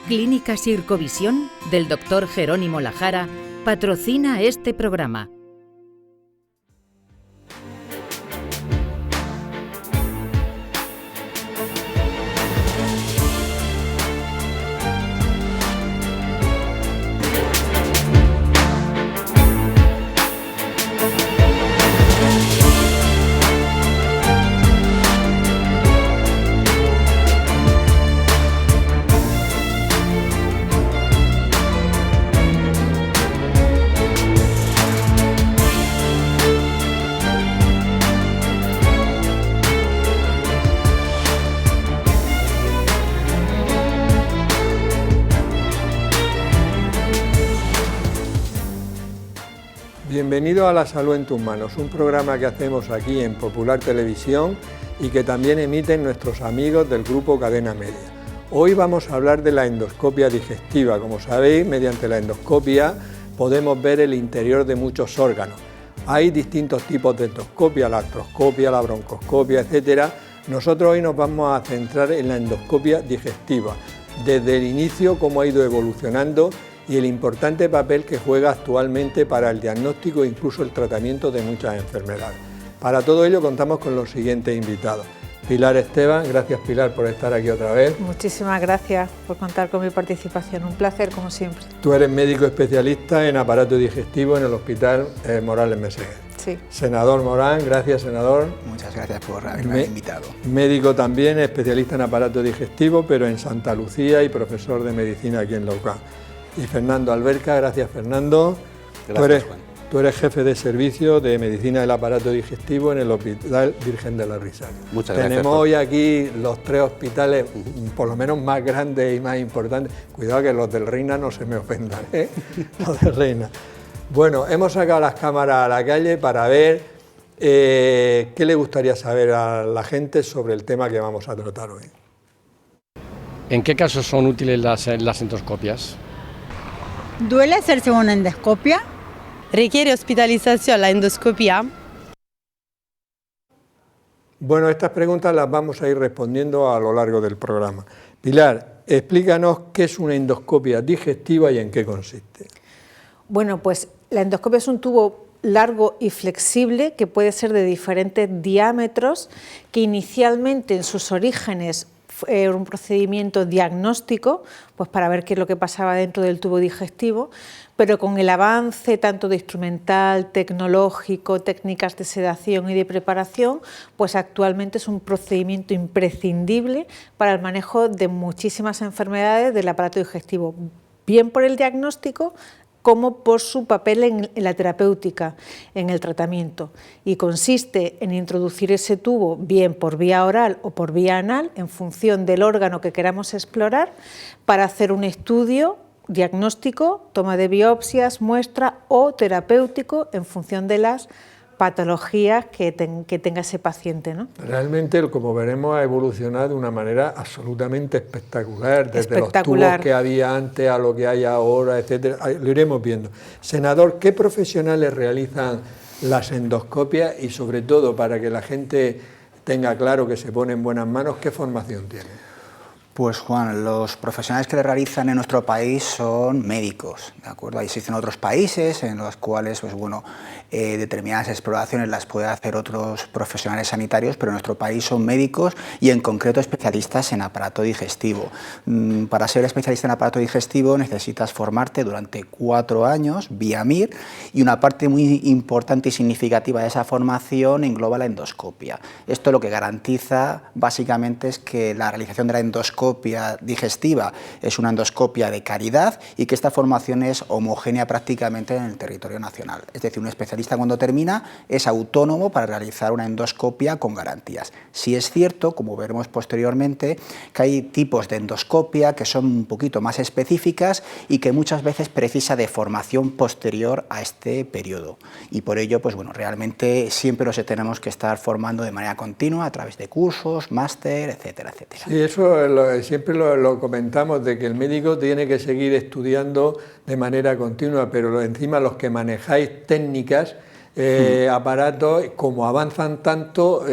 Clínica Sircovisión del Dr. Jerónimo Lajara patrocina este programa. Bienvenido a La Salud en tus manos, un programa que hacemos aquí en Popular Televisión y que también emiten nuestros amigos del grupo Cadena Media. Hoy vamos a hablar de la endoscopia digestiva. Como sabéis, mediante la endoscopia podemos ver el interior de muchos órganos. Hay distintos tipos de endoscopia, la artroscopia, la broncoscopia, etcétera. Nosotros hoy nos vamos a centrar en la endoscopia digestiva, desde el inicio, cómo ha ido evolucionando y el importante papel que juega actualmente para el diagnóstico e incluso el tratamiento de muchas enfermedades. Para todo ello contamos con los siguientes invitados. Pilar Esteban, gracias Pilar por estar aquí otra vez. Muchísimas gracias por contar con mi participación, un placer como siempre. Tú eres médico especialista en aparato digestivo en el Hospital Morales Meseguer. Sí. Senador Morán, gracias senador. Muchas gracias por haberme invitado. Médico también, especialista en aparato digestivo, pero en Santa Lucía y profesor de medicina aquí en la UCAM. Y Fernando Alberca, gracias Fernando. Gracias, Juan. Tú eres jefe de servicio de medicina del aparato digestivo en el Hospital Virgen de la Risal. Muchas gracias. Tenemos hoy aquí los tres hospitales, por lo menos más grandes y más importantes. Cuidado que los del Reina no se me ofendan, ¿eh? Los del Reina. Bueno, hemos sacado las cámaras a la calle para ver qué le gustaría saber a la gente sobre el tema que vamos a tratar hoy. ¿En qué casos son útiles las endoscopias? ¿Duele hacerse una endoscopia? ¿Requiere hospitalización la endoscopia? Bueno, estas preguntas las vamos a ir respondiendo a lo largo del programa. Pilar, explícanos qué es una endoscopia digestiva y en qué consiste. Bueno, pues la endoscopia es un tubo largo y flexible que puede ser de diferentes diámetros, que inicialmente en sus orígenes era un procedimiento diagnóstico, pues para ver qué es lo que pasaba dentro del tubo digestivo, pero con el avance tanto de instrumental, tecnológico, técnicas de sedación y de preparación, pues actualmente es un procedimiento imprescindible para el manejo de muchísimas enfermedades del aparato digestivo, bien por el diagnóstico, como por su papel en la terapéutica, en el tratamiento. Y consiste en introducir ese tubo bien por vía oral o por vía anal, en función del órgano que queramos explorar, para hacer un estudio diagnóstico, toma de biopsias, muestra o terapéutico, en función de las patologías que tenga ese paciente, ¿no? Realmente, como veremos, ha evolucionado de una manera absolutamente espectacular, desde los tubos que había antes a lo que hay ahora, etcétera. Lo iremos viendo. Senador, ¿qué profesionales realizan las endoscopias y, sobre todo, para que la gente tenga claro que se pone en buenas manos, qué formación tiene? Pues Juan, los profesionales que le realizan en nuestro país son médicos, ¿de acuerdo? Existen otros países en los cuales, pues bueno, determinadas exploraciones las puede hacer otros profesionales sanitarios, pero en nuestro país son médicos y en concreto especialistas en aparato digestivo. Para ser especialista en aparato digestivo necesitas formarte durante 4 años vía MIR, y una parte muy importante y significativa de esa formación engloba la endoscopia. Esto lo que garantiza básicamente es que la realización de la endoscopia digestiva es una endoscopia de calidad y que esta formación es homogénea prácticamente en el territorio nacional. Es decir, un especialista cuando termina es autónomo para realizar una endoscopia con garantías. Sí es cierto, como veremos posteriormente, que hay tipos de endoscopia que son un poquito más específicas y que muchas veces precisa de formación posterior a este periodo. Y por ello, pues bueno, realmente siempre nos tenemos que estar formando de manera continua a través de cursos, máster, etcétera, etcétera. Sí, eso siempre lo comentamos, de que el médico tiene que seguir estudiando de manera continua, pero encima los que manejáis técnicas, aparatos, como avanzan tanto,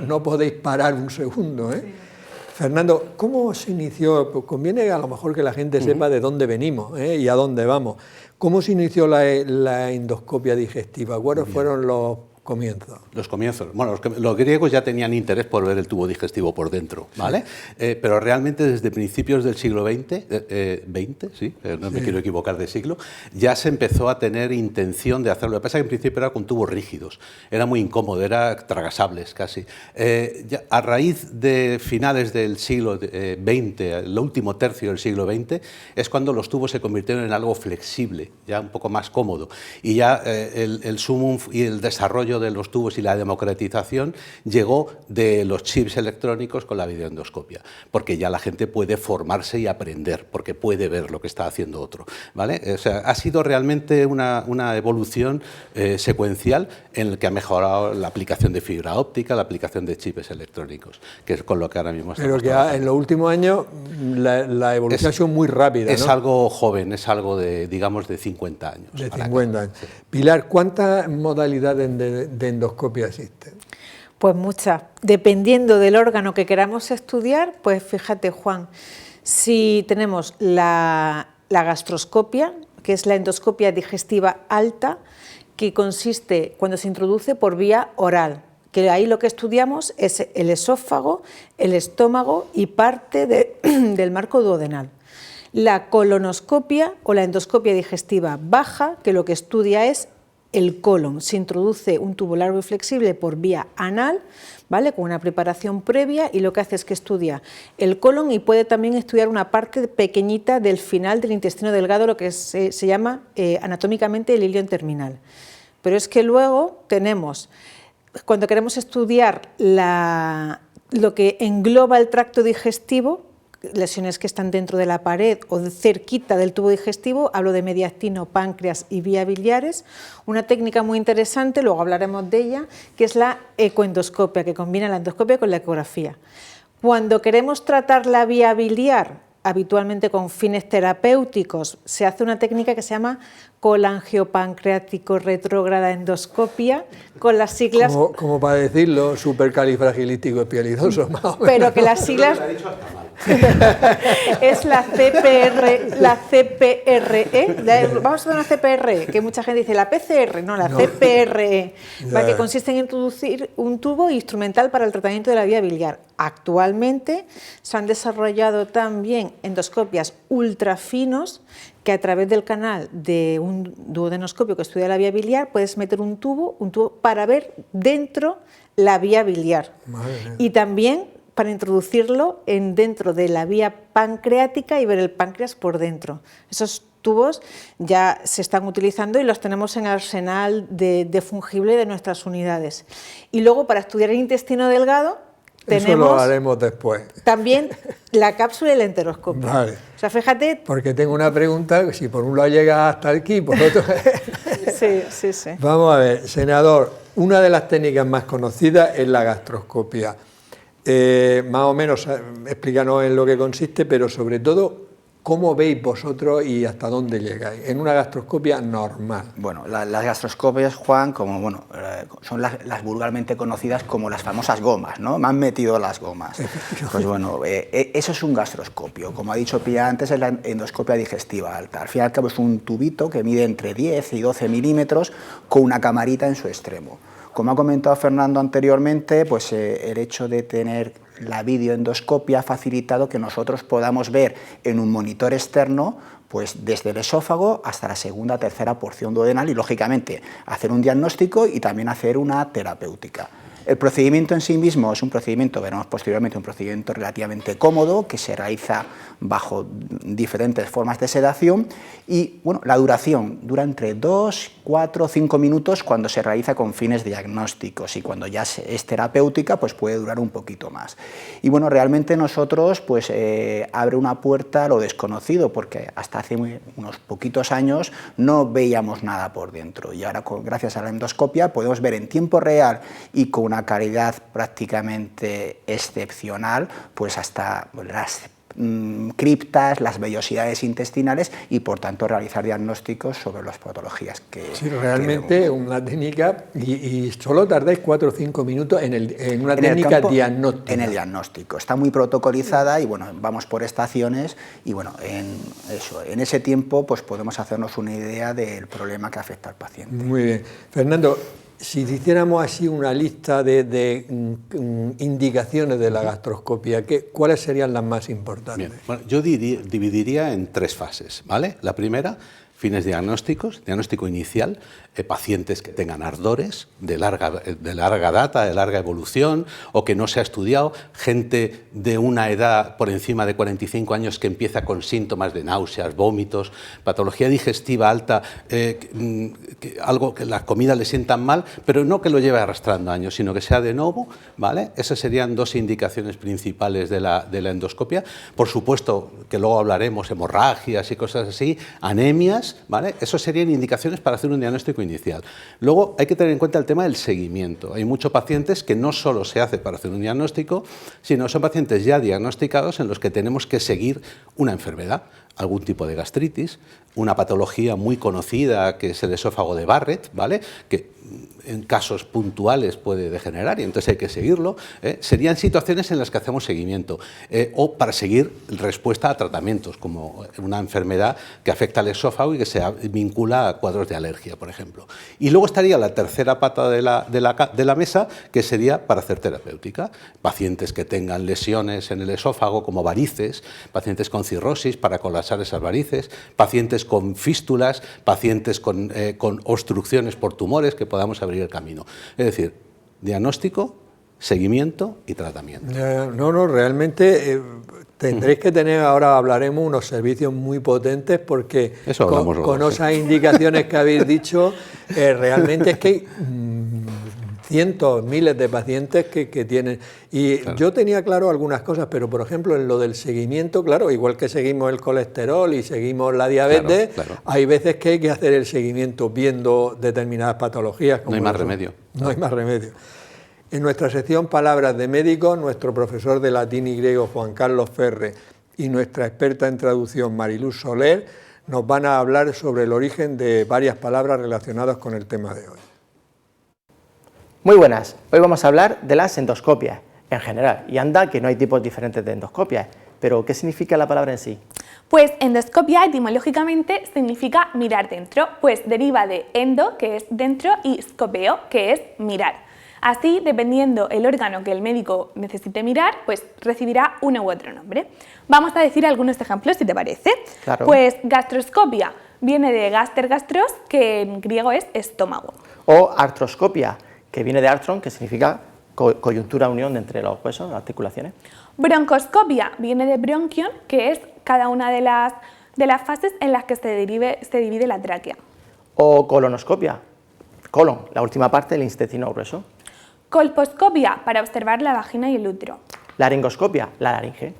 no podéis parar un segundo, ¿eh? Sí. Fernando, ¿cómo se inició? Pues conviene a lo mejor que la gente sepa de dónde venimos y a dónde vamos. ¿Cómo se inició la endoscopia digestiva? ¿Cuáles fueron los comienzos? Los comienzos. Bueno, los griegos ya tenían interés por ver el tubo digestivo por dentro, ¿vale? Pero realmente desde principios del siglo XX, no me quiero equivocar de siglo, ya se empezó a tener intención de hacerlo. Lo que pasa es que en principio era con tubos rígidos, era muy incómodo, era tragasables casi. A raíz de finales del siglo XX, el último tercio del siglo XX, es cuando los tubos se convirtieron en algo flexible, ya un poco más cómodo, y ya el sumum y el desarrollo de los tubos y la democratización llegó de los chips electrónicos con la videoendoscopia, porque ya la gente puede formarse y aprender, porque puede ver lo que está haciendo otro, ¿vale? O sea, ha sido realmente una evolución secuencial en la que ha mejorado la aplicación de fibra óptica, la aplicación de chips electrónicos, que es con lo que ahora mismo estamos trabajando. Pero que en los últimos años la evolución ha sido muy rápida, Es ¿no? algo joven, es algo de, digamos, de 50 años. De 50 años. Sí. Pilar, ¿cuántas modalidades de endoscopia existen? Pues muchas. Dependiendo del órgano que queramos estudiar, pues fíjate, Juan, si tenemos la gastroscopia, que es la endoscopia digestiva alta, que consiste cuando se introduce por vía oral, que ahí lo que estudiamos es el esófago, el estómago y parte del marco duodenal. La colonoscopia o la endoscopia digestiva baja, que lo que estudia es el colon. Se introduce un tubo largo y flexible por vía anal, ¿vale?, con una preparación previa, y lo que hace es que estudia el colon y puede también estudiar una parte pequeñita del final del intestino delgado, lo que se llama anatómicamente el ilion terminal. Pero es que luego tenemos, cuando queremos estudiar lo que engloba el tracto digestivo, lesiones que están dentro de la pared o cerquita del tubo digestivo, hablo de mediastino, páncreas y vía biliares, una técnica muy interesante, luego hablaremos de ella, que es la ecoendoscopia, que combina la endoscopia con la ecografía. Cuando queremos tratar la vía biliar, habitualmente con fines terapéuticos, se hace una técnica que se llama colangiopancreático retrógrada endoscopia, con las siglas... Como para decirlo, supercalifragilístico espialidoso, más o menos. Pero que las siglas... es la CPRE, vamos a hacer una CPRE, que mucha gente dice la PCR, no, la CPRE, que consiste en introducir un tubo instrumental para el tratamiento de la vía biliar. Actualmente se han desarrollado también endoscopias ultrafinos, que a través del canal de un duodenoscopio que estudia la vía biliar puedes meter un tubo para ver dentro la vía biliar. Y también para introducirlo dentro de la vía pancreática y ver el páncreas por dentro. Esos tubos ya se están utilizando y los tenemos en el arsenal de fungible de nuestras unidades. Y luego, para estudiar el intestino delgado, tenemos... Eso lo haremos después. También la cápsula y la enteroscopia. Vale. O sea, fíjate... Porque tengo una pregunta, si por un lado llega hasta aquí, por otro... Sí. Vamos a ver, senador, una de las técnicas más conocidas es la gastroscopia. Más o menos explícanos en lo que consiste, pero sobre todo, ¿cómo veis vosotros y hasta dónde llegáis en una gastroscopia normal? Bueno, las gastroscopias, Juan, son las vulgarmente conocidas como las famosas gomas, ¿no? Me han metido las gomas. Pues bueno, eso es un gastroscopio. Como ha dicho Pia antes, es la endoscopia digestiva alta. Al fin y al cabo es un tubito que mide entre 10 y 12 milímetros con una camarita en su extremo. Como ha comentado Fernando anteriormente, pues el hecho de tener la videoendoscopia ha facilitado que nosotros podamos ver en un monitor externo, pues desde el esófago hasta la segunda, tercera porción duodenal y, lógicamente, hacer un diagnóstico y también hacer una terapéutica. El procedimiento en sí mismo es un procedimiento, veremos posteriormente, un procedimiento relativamente cómodo que se realiza bajo diferentes formas de sedación y bueno, la duración dura entre 2, 4 o 5 minutos cuando se realiza con fines diagnósticos y cuando ya es terapéutica pues puede durar un poquito más. Y bueno, realmente nosotros pues abre una puerta a lo desconocido porque hasta hace unos poquitos años no veíamos nada por dentro y ahora gracias a la endoscopia podemos ver en tiempo real y con una calidad prácticamente excepcional pues hasta las criptas, las vellosidades intestinales y por tanto realizar diagnósticos sobre las patologías que... Sí, realmente una técnica y solo tardáis 4 o 5 minutos en una técnica diagnóstica. En el diagnóstico, está muy protocolizada y bueno, vamos por estaciones y bueno, en ese tiempo pues podemos hacernos una idea del problema que afecta al paciente. Muy bien. Fernando, si hiciéramos así una lista de indicaciones de la gastroscopia, ¿cuáles serían las más importantes? Bien, bueno, yo dividiría en 3 fases, ¿vale? La primera, fines diagnósticos, diagnóstico inicial, pacientes que tengan ardores de larga data, de larga evolución, o que no se ha estudiado, gente de una edad por encima de 45 años que empieza con síntomas de náuseas, vómitos, patología digestiva alta, algo que las comidas le sientan mal, pero no que lo lleve arrastrando años, sino que sea de nuevo, ¿vale? Esas serían 2 indicaciones principales de la endoscopia. Por supuesto, que luego hablaremos, hemorragias y cosas así, anemias, ¿vale? Esas serían indicaciones para hacer un diagnóstico inicial. Luego hay que tener en cuenta el tema del seguimiento. Hay muchos pacientes que no solo se hace para hacer un diagnóstico, sino son pacientes ya diagnosticados en los que tenemos que seguir una enfermedad, algún tipo de gastritis, una patología muy conocida que es el esófago de Barrett, ¿vale? Que en casos puntuales puede degenerar y entonces hay que seguirlo. Serían situaciones en las que hacemos seguimiento o para seguir respuesta a tratamientos, como una enfermedad que afecta al esófago y que se vincula a cuadros de alergia, por ejemplo. Y luego estaría la tercera pata de la mesa, que sería para hacer terapéutica. Pacientes que tengan lesiones en el esófago, como varices, pacientes con cirrosis para colapsar esas varices, pacientes con fístulas, pacientes con obstrucciones por tumores que podamos abrir el camino. Es decir, diagnóstico, seguimiento y tratamiento. No, realmente tendréis que tener, ahora hablaremos, unos servicios muy potentes porque con esas indicaciones que habéis dicho, realmente es que hay cientos, miles de pacientes que tienen. Y claro, yo tenía claro algunas cosas, pero por ejemplo en lo del seguimiento, claro, igual que seguimos el colesterol y seguimos la diabetes, claro. Hay veces que hay que hacer el seguimiento viendo determinadas patologías. Como no hay más remedio. No hay más remedio. En nuestra sección Palabras de Médicos, nuestro profesor de latín y griego Juan Carlos Ferre y nuestra experta en traducción Mariluz Soler nos van a hablar sobre el origen de varias palabras relacionadas con el tema de hoy. Muy buenas, hoy vamos a hablar de las endoscopias en general, y anda que no hay tipos diferentes de endoscopias, pero ¿qué significa la palabra en sí? Pues endoscopia etimológicamente significa mirar dentro, pues deriva de endo, que es dentro, y scopeo, que es mirar. Así, dependiendo el órgano que el médico necesite mirar, pues recibirá uno u otro nombre. Vamos a decir algunos ejemplos, si te parece. Claro. Pues gastroscopia viene de gaster gastros, que en griego es estómago. O artroscopia, que viene de artron, que significa coyuntura, unión entre los huesos, las articulaciones. Broncoscopia viene de bronquion, que es cada una de las fases en las que se divide la tráquea. O colonoscopia, colon, la última parte del intestino grueso. Colposcopia, para observar la vagina y el útero. Laringoscopia, la laringe.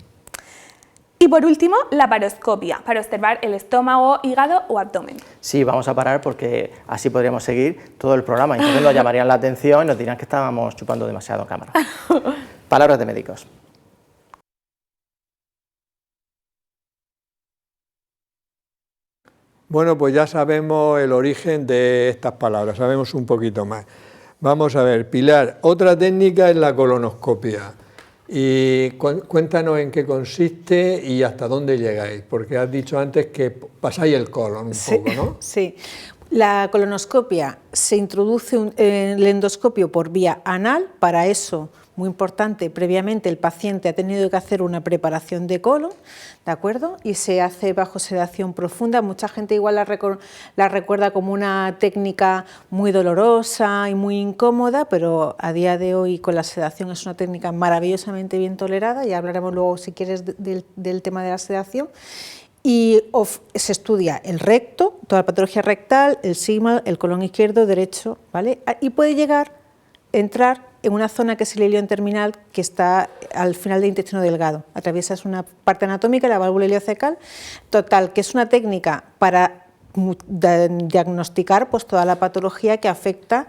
Y por último, laparoscopia, para observar el estómago, hígado o abdomen. Sí, vamos a parar porque así podríamos seguir todo el programa. Entonces nos llamarían la atención y nos dirían que estábamos chupando demasiado cámara. Palabras de médicos. Bueno, pues ya sabemos el origen de estas palabras, sabemos un poquito más. Vamos a ver, Pilar, otra técnica es la colonoscopia. Y cuéntanos en qué consiste y hasta dónde llegáis, porque has dicho antes que pasáis el colon un poco, ¿no? Sí, la colonoscopia se introduce el endoscopio por vía anal. Para eso, muy importante, previamente el paciente ha tenido que hacer una preparación de colon, ¿de acuerdo? Y se hace bajo sedación profunda. Mucha gente igual la recuerda como una técnica muy dolorosa y muy incómoda, pero a día de hoy con la sedación es una técnica maravillosamente bien tolerada. Ya hablaremos luego, si quieres, del tema de la sedación. Y se estudia el recto, toda la patología rectal, el sigmoid, el colon izquierdo, derecho, ¿vale? Y puede entrar en una zona que es el ilion terminal, que está al final del intestino delgado. Atraviesas una parte anatómica, la válvula iliocecal, total, que es una técnica para diagnosticar pues toda la patología que afecta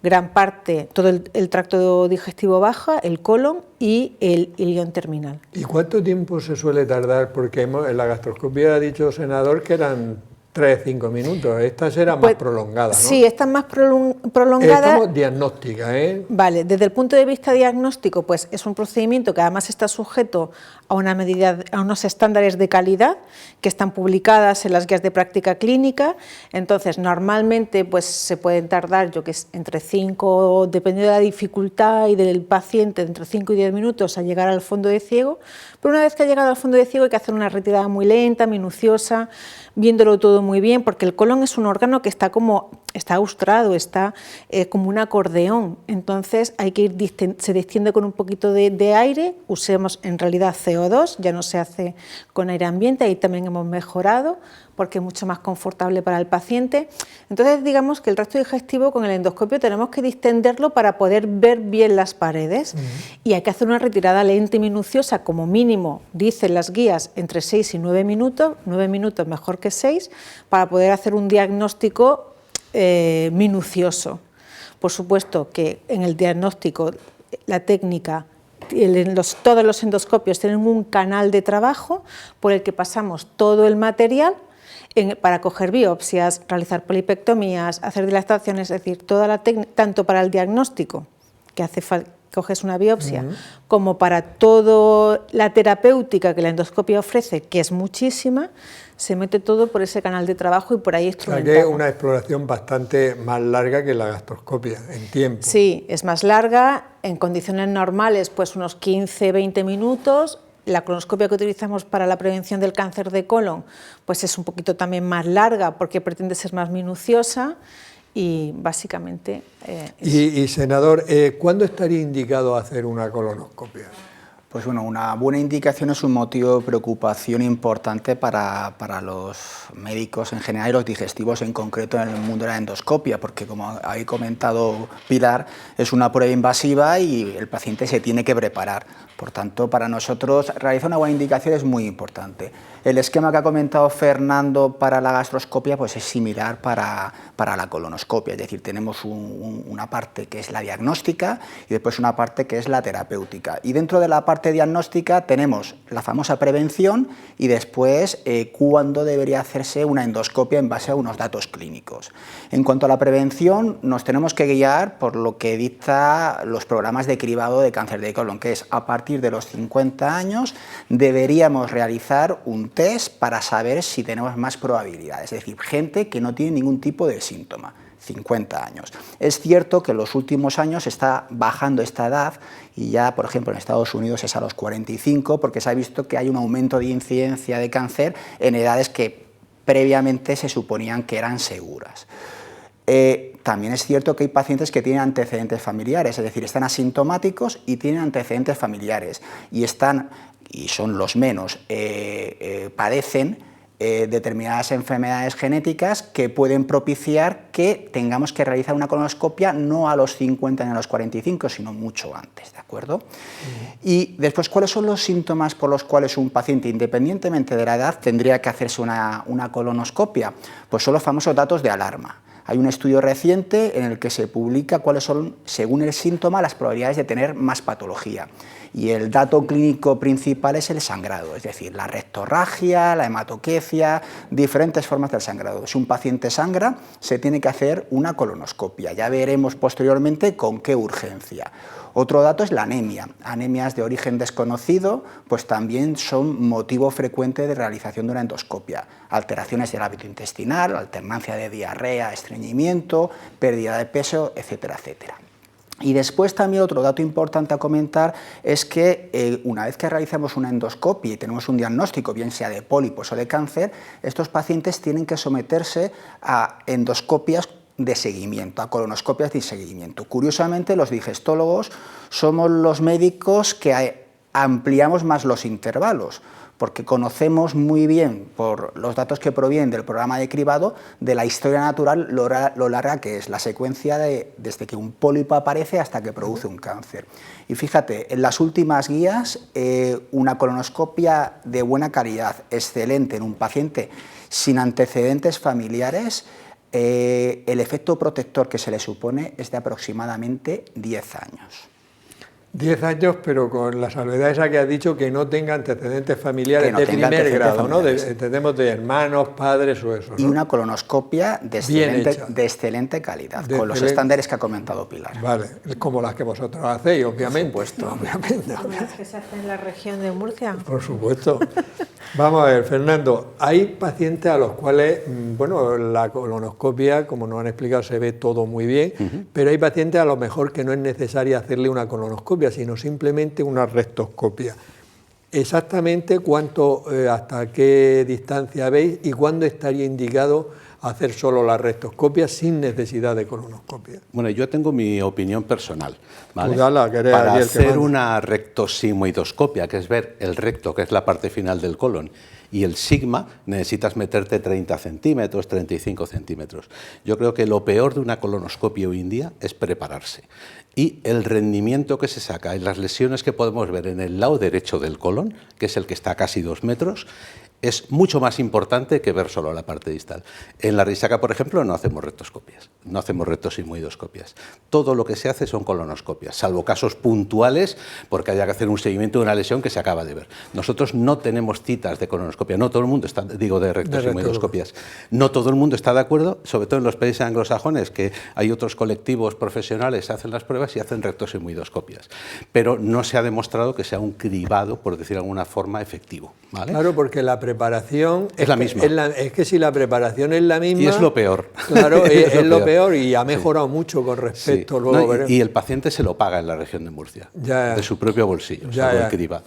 gran parte, todo el tracto digestivo baja, el colon y el ilion terminal. ¿Y cuánto tiempo se suele tardar? Porque en la gastroscopia ha dicho el senador que eran 3-5 minutos, esta será más prolongada, ¿no? Sí, esta es más prolongada. Estamos diagnóstica, ¿eh? Vale, desde el punto de vista diagnóstico, pues es un procedimiento que además está sujeto a una medida, a unos estándares de calidad que están publicadas en las guías de práctica clínica. Entonces, normalmente pues se pueden tardar, entre 5, dependiendo de la dificultad y del paciente, entre 5 y 10 minutos a llegar al fondo de ciego. Pero una vez que ha llegado al fondo de ciego hay que hacer una retirada muy lenta, minuciosa, viéndolo todo muy bien, porque el colon es un órgano que está austrado, está como un acordeón. Entonces hay que se distiende con un poquito de aire, usemos en realidad CO2, ya no se hace con aire ambiente, ahí también hemos mejorado porque es mucho más confortable para el paciente. Entonces digamos que el tracto digestivo con el endoscopio tenemos que distenderlo para poder ver bien las paredes y hay que hacer una retirada lenta y minuciosa, como mínimo, dicen las guías, entre 6 y 9 minutos, 9 minutos mejor que 6, para poder hacer un diagnóstico minucioso. Por supuesto que en el diagnóstico la técnica, todos los endoscopios tienen un canal de trabajo por el que pasamos todo el material para coger biopsias, realizar polipectomías, hacer dilataciones, es decir, toda la técnica, tanto para el diagnóstico, que coges una biopsia, como para toda la terapéutica que la endoscopia ofrece, que es muchísima, se mete todo por ese canal de trabajo y por ahí instrumentamos. O sea que es una exploración bastante más larga que la gastroscopia, en tiempo. Sí, es más larga, en condiciones normales pues unos 15-20 minutos. La colonoscopia que utilizamos para la prevención del cáncer de colon pues es un poquito también más larga porque pretende ser más minuciosa y básicamente... Y senador, ¿cuándo estaría indicado hacer una colonoscopia? Pues bueno, una buena indicación es un motivo de preocupación importante para los médicos en general y los digestivos en concreto en el mundo de la endoscopia, porque como ha comentado Pilar, es una prueba invasiva y el paciente se tiene que preparar. Por tanto, para nosotros realizar una buena indicación es muy importante. El esquema que ha comentado Fernando para la gastroscopia pues es similar para la colonoscopia, es decir, tenemos una parte que es la diagnóstica y después una parte que es la terapéutica. Y dentro de la parte diagnóstica tenemos la famosa prevención y después cuándo debería hacerse una endoscopia en base a unos datos clínicos. En cuanto a la prevención, nos tenemos que guiar por lo que dicta los programas de cribado de cáncer de colon, que es a partir de los 50 años deberíamos realizar un test para saber si tenemos más probabilidades, es decir, gente que no tiene ningún tipo de síntoma. 50 años. Es cierto que en los últimos años está bajando esta edad y ya, por ejemplo, en Estados Unidos es a los 45 porque se ha visto que hay un aumento de incidencia de cáncer en edades que previamente se suponían que eran seguras. También es cierto que hay pacientes que tienen antecedentes familiares, es decir, están asintomáticos y tienen antecedentes familiares y son los menos, padecen determinadas enfermedades genéticas que pueden propiciar que tengamos que realizar una colonoscopia no a los 50 ni a los 45, sino mucho antes, ¿de acuerdo? Y después, ¿cuáles son los síntomas por los cuales un paciente, independientemente de la edad, tendría que hacerse una colonoscopia? Pues son los famosos datos de alarma. Hay un estudio reciente en el que se publica cuáles son, según el síntoma, las probabilidades de tener más patología. Y el dato clínico principal es el sangrado, es decir, la rectorragia, la hematoquecia, diferentes formas del sangrado. Si un paciente sangra, se tiene que hacer una colonoscopia. Ya veremos posteriormente con qué urgencia. Otro dato es la anemia. Anemias de origen desconocido pues también son motivo frecuente de realización de una endoscopia. Alteraciones del hábito intestinal, alternancia de diarrea, estreñimiento, pérdida de peso, etcétera, etcétera. Y después también otro dato importante a comentar es que una vez que realizamos una endoscopia y tenemos un diagnóstico, bien sea de pólipos o de cáncer, estos pacientes tienen que someterse a endoscopias de seguimiento, a colonoscopias de seguimiento. Curiosamente, los digestólogos somos los médicos que ampliamos más los intervalos, porque conocemos muy bien, por los datos que provienen del programa de cribado, de la historia natural, lo larga que es la secuencia desde que un pólipo aparece hasta que produce un cáncer. Y fíjate, en las últimas guías, una colonoscopia de buena calidad, excelente, en un paciente sin antecedentes familiares, El efecto protector que se le supone es de aproximadamente 10 años. 10 años, pero con la salvedad esa que has dicho, que no tenga antecedentes familiares de primer grado, ¿no? Entendemos de hermanos, padres o eso, ¿no? Y una colonoscopia de excelente calidad, con los estándares que ha comentado Pilar. Vale, como las que vosotros hacéis, obviamente. Por supuesto. Obviamente. Como las que se hacen en la región de Murcia. Por supuesto. Vamos a ver, Fernando, hay pacientes a los cuales, bueno, la colonoscopia, como nos han explicado, se ve todo muy bien, pero hay pacientes a lo mejor que no es necesaria hacerle una colonoscopia, sino simplemente una rectoscopia. Exactamente cuánto, hasta qué distancia veis y cuándo estaría indicado hacer solo la rectoscopia sin necesidad de colonoscopia. Bueno, yo tengo mi opinión personal, ¿vale? Para hacer una rectosigmoidoscopia, que es ver el recto, que es la parte final del colon, y el sigma, necesitas meterte 30 centímetros, 35 centímetros. Yo creo que lo peor de una colonoscopia hoy en día es prepararse. Y el rendimiento que se saca y las lesiones que podemos ver en el lado derecho del colon, que es el que está a casi 2 metros, es mucho más importante que ver solo la parte distal. En la risaca, por ejemplo, no hacemos rectoscopias, no hacemos rectosigmoidoscopias. Todo lo que se hace son colonoscopias, salvo casos puntuales, porque haya que hacer un seguimiento de una lesión que se acaba de ver. Nosotros no tenemos citas de colonoscopia, no todo el mundo está, digo, de rectosigmoidoscopias. No todo el mundo está de acuerdo, sobre todo en los países anglosajones, que hay otros colectivos profesionales que hacen las pruebas y hacen rectosigmoidoscopias. Pero no se ha demostrado que sea un cribado, por decir de alguna forma, efectivo, ¿vale? Claro, porque la preparación es la misma. Es que si la preparación es la misma... Y es lo peor. Claro, es lo peor y ha mejorado mucho con respecto... Sí. Luego No, y el paciente se lo paga en la región de Murcia, de su propio bolsillo, el cribado.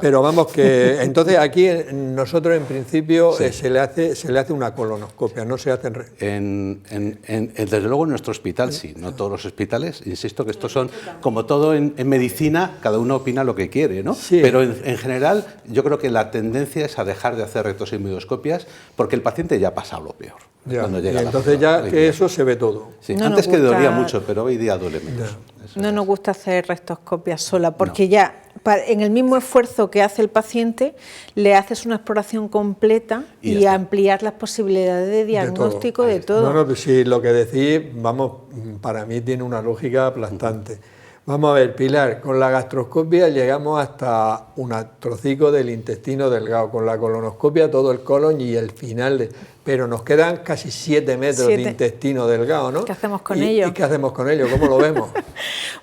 Pero vamos, que entonces aquí nosotros en principio se le hace una colonoscopia, no se hace... Desde luego en nuestro hospital sí, no todos los hospitales, insisto que estos son, como todo en medicina, cada uno opina lo que quiere, ¿no? Sí. Pero en general yo creo que la tendencia es a dejar de hacer rectosigmoidoscopias porque el paciente ya ha pasado lo peor. Cuando llega y entonces ya que eso se ve todo. Sí. No antes que dolía mucho, pero hoy día duele menos. No nos gusta hacer rectoscopias sola, porque ya en el mismo esfuerzo que hace el paciente, le haces una exploración completa y ampliar las posibilidades de diagnóstico de todo. No, pues sí, lo que decís, vamos, para mí tiene una lógica aplastante. Vamos a ver, Pilar, con la gastroscopia llegamos hasta un trocico del intestino delgado, con la colonoscopia todo el colon y el final, pero nos quedan casi 7 metros de intestino delgado, ¿no? ¿Qué hacemos con ello? ¿Y qué hacemos con ello? ¿Cómo lo vemos?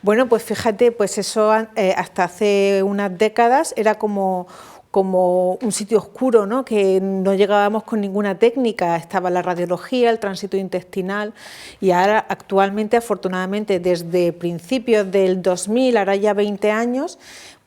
Bueno, pues fíjate, pues eso hasta hace unas décadas era como un sitio oscuro, ¿no? Que no llegábamos con ninguna técnica, estaba la radiología, el tránsito intestinal, y ahora actualmente, afortunadamente, desde principios del 2000, ahora ya 20 años,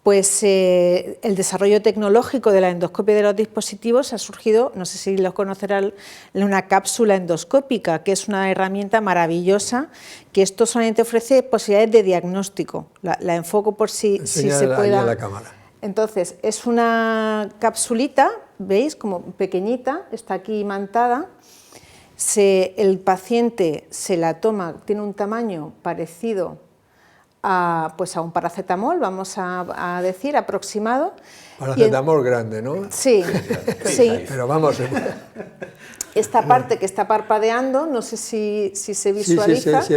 pues el desarrollo tecnológico de la endoscopia de los dispositivos ha surgido, no sé si lo conocerán, una cápsula endoscópica, que es una herramienta maravillosa, que esto solamente ofrece posibilidades de diagnóstico. La enfoco por si se pueda... la cámara. Entonces, es una capsulita, ¿veis? Como pequeñita, está aquí imantada. El paciente se la toma, tiene un tamaño parecido a un paracetamol, vamos a decir, aproximado. Paracetamol grande, ¿no? Sí, sí. Pero vamos... Esta parte que está parpadeando, no sé si se visualiza, sí.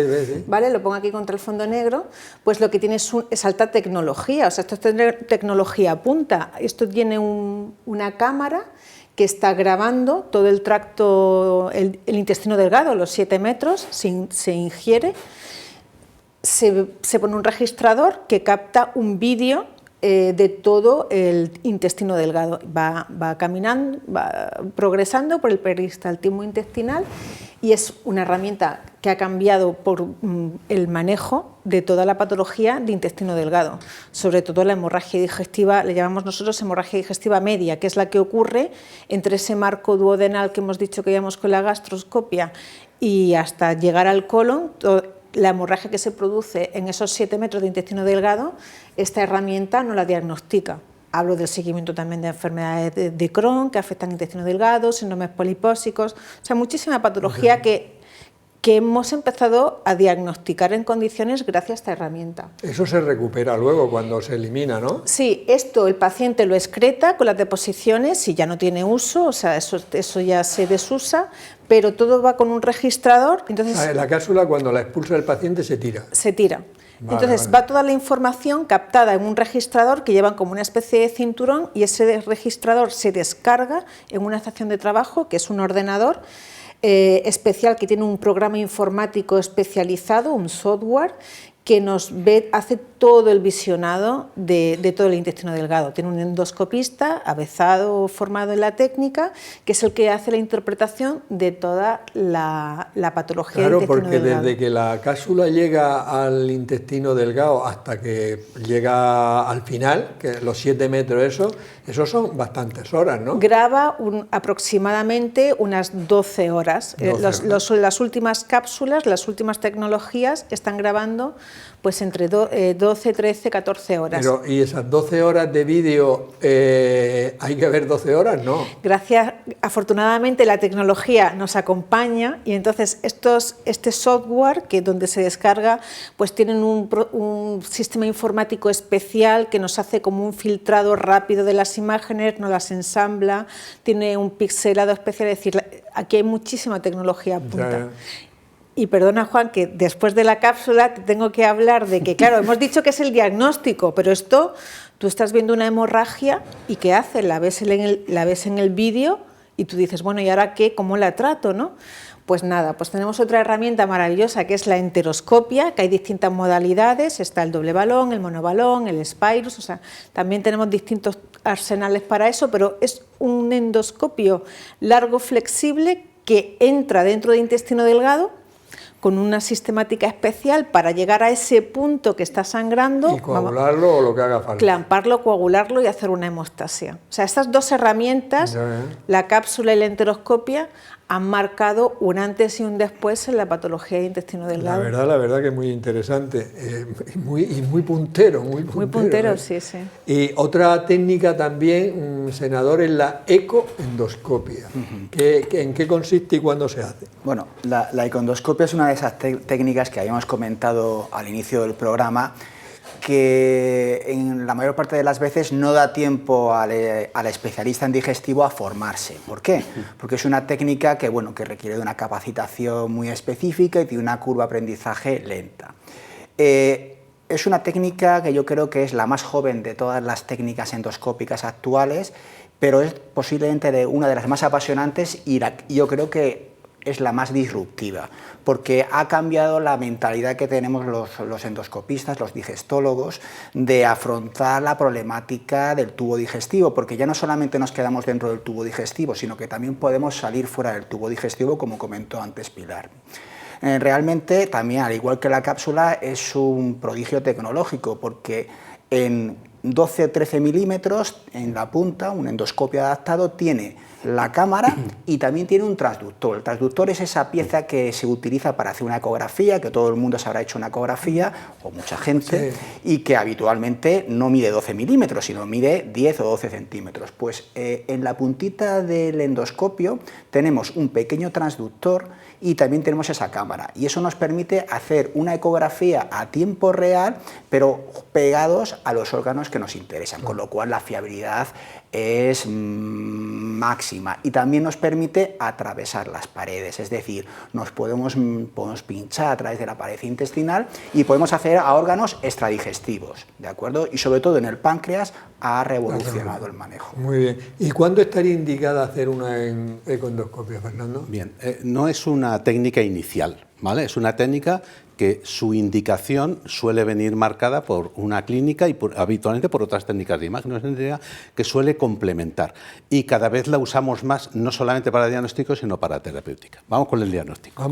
¿vale? Lo pongo aquí contra el fondo negro, pues lo que tiene es alta tecnología, o sea, esto es tecnología punta. Esto tiene una cámara que está grabando todo el tracto, el intestino delgado, los 7 metros, se ingiere, se pone un registrador que capta un vídeo de todo el intestino delgado, va caminando, va progresando por el peristaltismo intestinal y es una herramienta que ha cambiado por el manejo de toda la patología de intestino delgado, sobre todo la hemorragia digestiva, le llamamos nosotros hemorragia digestiva media, que es la que ocurre entre ese marco duodenal que hemos dicho que llevamos con la gastroscopia y hasta llegar al colon. La hemorragia que se produce en esos 7 metros de intestino delgado, esta herramienta no la diagnostica. Hablo del seguimiento también de enfermedades de Crohn que afectan al intestino delgado, síndromes polipósicos, o sea, muchísima patología que que hemos empezado a diagnosticar en condiciones gracias a esta herramienta. Eso se recupera luego cuando se elimina, ¿no? Sí, esto el paciente lo excreta con las deposiciones si ya no tiene uso, o sea, eso ya se desusa, pero todo va con un registrador. Entonces, la cápsula cuando la expulsa el paciente se tira. Se tira. Vale, entonces va toda la información captada en un registrador que llevan como una especie de cinturón, y ese registrador se descarga en una estación de trabajo, que es un ordenador especial que tiene un programa informático especializado, un software, que hace todo el visionado de todo el intestino delgado. Tiene un endoscopista avezado, formado en la técnica, que es el que hace la interpretación de toda la patología del intestino delgado. Claro, porque desde que la cápsula llega al intestino delgado hasta que llega al final, que los 7 metros, esos son bastantes horas, ¿no? Graba aproximadamente unas 12 horas. Las últimas cápsulas, las últimas tecnologías están grabando pues entre 12, 13, 14 horas. Pero, ¿y esas 12 horas de vídeo hay que ver 12 horas? No. Afortunadamente la tecnología nos acompaña, y entonces este software, que donde se descarga, pues tienen un sistema informático especial que nos hace como un filtrado rápido de las imágenes, nos las ensambla, tiene un pixelado especial, es decir, aquí hay muchísima tecnología a punta. Ya. Y perdona, Juan, que después de la cápsula te tengo que hablar de que, claro, hemos dicho que es el diagnóstico, pero esto, tú estás viendo una hemorragia y ¿qué haces? La ves en el vídeo y tú dices, bueno, ¿y ahora qué? ¿Cómo la trato, no? Pues nada, pues tenemos otra herramienta maravillosa que es la enteroscopia, que hay distintas modalidades, está el doble balón, el monobalón, el Spirus, o sea, también tenemos distintos arsenales para eso, pero es un endoscopio largo, flexible, que entra dentro del intestino delgado con una sistemática especial para llegar a ese punto que está sangrando. Y coagularlo o lo que haga falta. Clamparlo, coagularlo y hacer una hemostasia. O sea, estas dos herramientas, la cápsula y la enteroscopia, han marcado un antes y un después en la patología de intestino delgado. La verdad que es muy interesante y muy puntero. Muy puntero, sí. Y otra técnica también, senador, es la ecoendoscopia. ¿En qué consiste y cuándo se hace? Bueno, la ecoendoscopia es una de esas técnicas que habíamos comentado al inicio del programa, que en la mayor parte de las veces no da tiempo al especialista en digestivo a formarse. ¿Por qué? Porque es una técnica que requiere de una capacitación muy específica y tiene una curva de aprendizaje lenta. Es una técnica que yo creo que es la más joven de todas las técnicas endoscópicas actuales, pero es posiblemente una de las más apasionantes y yo creo que es la más disruptiva, porque ha cambiado la mentalidad que tenemos los endoscopistas, los digestólogos, de afrontar la problemática del tubo digestivo, porque ya no solamente nos quedamos dentro del tubo digestivo, sino que también podemos salir fuera del tubo digestivo, como comentó antes Pilar. Realmente, también, al igual que la cápsula, es un prodigio tecnológico, porque en 12 o 13 milímetros en la punta, un endoscopio adaptado, tiene la cámara y también tiene un transductor. El transductor es esa pieza que se utiliza para hacer una ecografía, que todo el mundo se habrá hecho una ecografía, o mucha gente, y que habitualmente no mide 12 milímetros, sino mide 10 o 12 centímetros. Pues en la puntita del endoscopio tenemos un pequeño transductor y también tenemos esa cámara, y eso nos permite hacer una ecografía a tiempo real, pero pegados a los órganos que nos interesan, con lo cual la fiabilidad es máxima, y también nos permite atravesar las paredes, es decir, nos podemos pinchar a través de la pared intestinal y podemos acceder a órganos extradigestivos, ¿de acuerdo? Y sobre todo en el páncreas ha revolucionado el manejo. Muy bien. ¿Y cuándo estaría indicada hacer una ecoendoscopia, Fernando? Bien, no es una técnica inicial, ¿vale? Es una técnica que su indicación suele venir marcada por una clínica y habitualmente por otras técnicas de imagen, una técnica que suele complementar. Y cada vez la usamos más, no solamente para diagnóstico, sino para terapéutica. Vamos con el diagnóstico.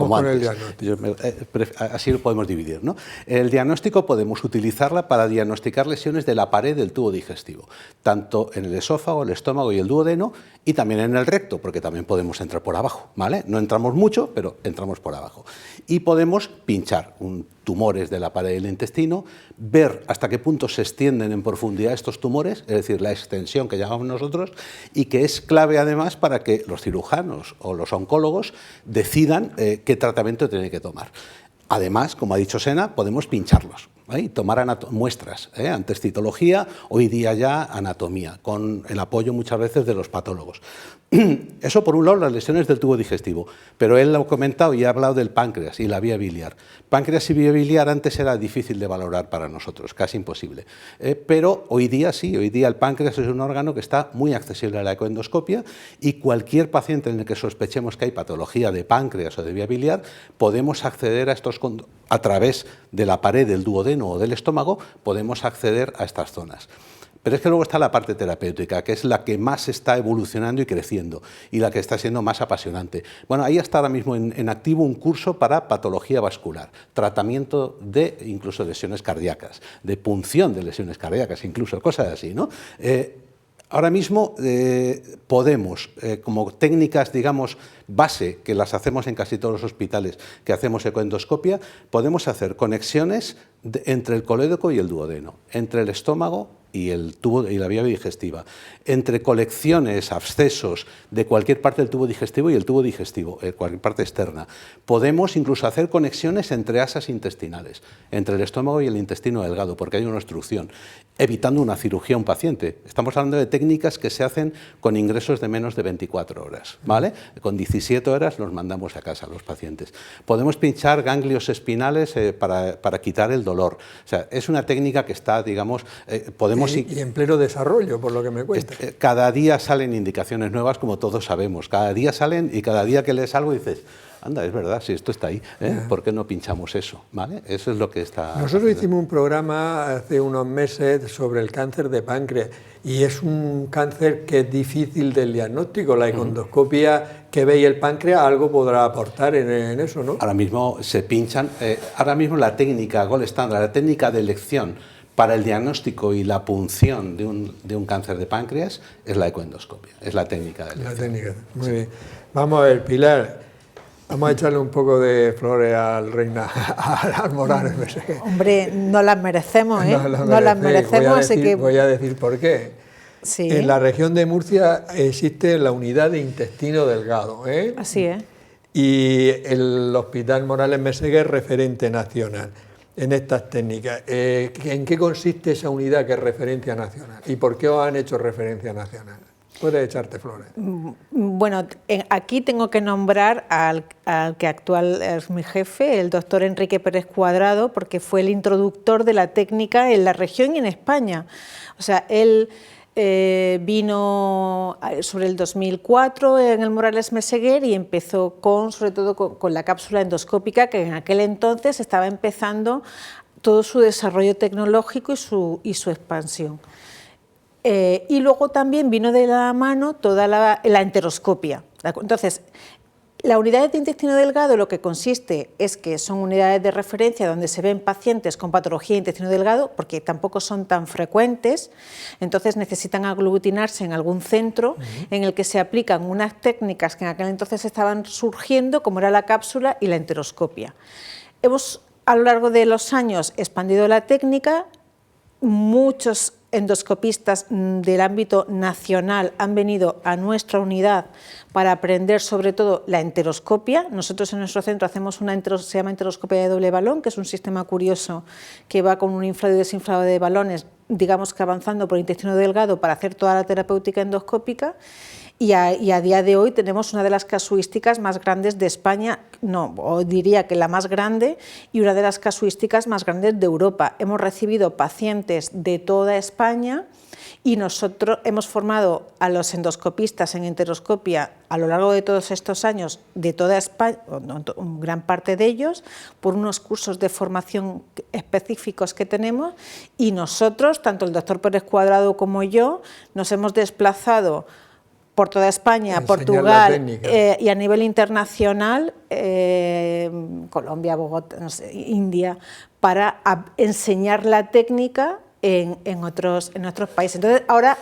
Así lo podemos dividir, ¿no? El diagnóstico podemos utilizarla para diagnosticar lesiones de la pared del tubo digestivo, tanto en el esófago, el estómago y el duodeno, y también en el recto, porque también podemos entrar por abajo, ¿vale? No entramos mucho, pero entramos por abajo. Y podemos pinchar. tumores de la pared del intestino, ver hasta qué punto se extienden en profundidad estos tumores, es decir, la extensión que llamamos nosotros, y que es clave además para que los cirujanos o los oncólogos decidan qué tratamiento tienen que tomar. Además, como ha dicho Sena, podemos pincharlos y tomar muestras, antes citología, hoy día ya anatomía, con el apoyo muchas veces de los patólogos. Eso por un lado, las lesiones del tubo digestivo, pero él lo ha comentado y ha hablado del páncreas y la vía biliar. Páncreas y vía biliar antes era difícil de valorar para nosotros, casi imposible, pero hoy día sí, hoy día el páncreas es un órgano que está muy accesible a la ecoendoscopia y cualquier paciente en el que sospechemos que hay patología de páncreas o de vía biliar, podemos acceder a estos, a través de la pared del duodeno o del estómago, podemos acceder a estas zonas. Pero es que luego está la parte terapéutica, que es la que más está evolucionando y creciendo y la que está siendo más apasionante. Bueno, ahí está ahora mismo en activo un curso para patología vascular, tratamiento de incluso lesiones cardíacas, de punción de lesiones cardíacas, incluso cosas así, ¿no? Ahora mismo podemos, como técnicas, digamos, base, que las hacemos en casi todos los hospitales que hacemos ecoendoscopia, podemos hacer conexiones entre el colédoco y el duodeno, entre el estómago y el tubo y la vía digestiva, entre colecciones, abscesos de cualquier parte del tubo digestivo y el tubo digestivo, cualquier parte externa. Podemos incluso hacer conexiones entre asas intestinales, entre el estómago y el intestino delgado, porque hay una obstrucción, evitando una cirugía a un paciente. Estamos hablando de técnicas que se hacen con ingresos de menos de 24 horas, ¿vale? Con 17 horas los mandamos a casa a los pacientes. Podemos pinchar ganglios espinales para quitar el dolor. O sea, es una técnica que está, digamos, podemos... Y en pleno desarrollo, por lo que me cuentas. Cada día salen indicaciones nuevas, como todos sabemos. Cada día salen y cada día que lees algo dices, anda, es verdad, si esto está ahí, ¿por qué no pinchamos eso? ¿Vale? Eso es lo que está... Nosotros hicimos un programa hace unos meses sobre el cáncer de páncreas y es un cáncer que es difícil del diagnóstico. La econdoscopia que veis el páncreas algo podrá aportar en eso, ¿no? Ahora mismo se pinchan, ahora mismo la técnica gold standard, la técnica de elección para el diagnóstico y la punción de un cáncer de páncreas es la ecoendoscopia, es la técnica de elección. La técnica, muy bien. Vamos a ver, Pilar, vamos a echarle un poco de flores al al Morales. Hombre, no las merecemos, ¿eh? No las merecemos, así que... Voy a decir por qué. Sí. En la región de Murcia existe la unidad de intestino delgado, Así es. Y el Hospital Morales Meseguer es referente nacional en estas técnicas. ¿En qué consiste esa unidad que es referencia nacional? ¿Y por qué os han hecho referencia nacional? Puedes echarte flores. Bueno, aquí tengo que nombrar al que actual es mi jefe, el doctor Enrique Pérez Cuadrado, porque fue el introductor de la técnica en la región y en España. O sea, él vino sobre el 2004 en el Morales Meseguer y empezó sobre todo con la cápsula endoscópica, que en aquel entonces estaba empezando todo su desarrollo tecnológico y su expansión. Y luego también vino de la mano toda la enteroscopia. Entonces, la unidad de intestino delgado lo que consiste es que son unidades de referencia donde se ven pacientes con patología de intestino delgado, porque tampoco son tan frecuentes, entonces necesitan aglutinarse en algún centro en el que se aplican unas técnicas que en aquel entonces estaban surgiendo, como era la cápsula y la enteroscopia. Hemos a lo largo de los años expandido la técnica, muchos endoscopistas del ámbito nacional han venido a nuestra unidad para aprender sobre todo la enteroscopia. Nosotros en nuestro centro hacemos se llama enteroscopia de doble balón, que es un sistema curioso que va con un inflado y desinflado de balones, digamos que avanzando por el intestino delgado para hacer toda la terapéutica endoscópica. Y a día de hoy tenemos una de las casuísticas más grandes de España, o diría que la más grande, y una de las casuísticas más grandes de Europa. Hemos recibido pacientes de toda España y nosotros hemos formado a los endoscopistas en enteroscopia a lo largo de todos estos años de toda España, gran parte de ellos, por unos cursos de formación específicos que tenemos, y nosotros, tanto el doctor Pérez Cuadrado como yo, nos hemos desplazado por toda España, Portugal y a nivel internacional, Colombia, Bogotá, no sé, India, para enseñar la técnica en otros países. Entonces, ahora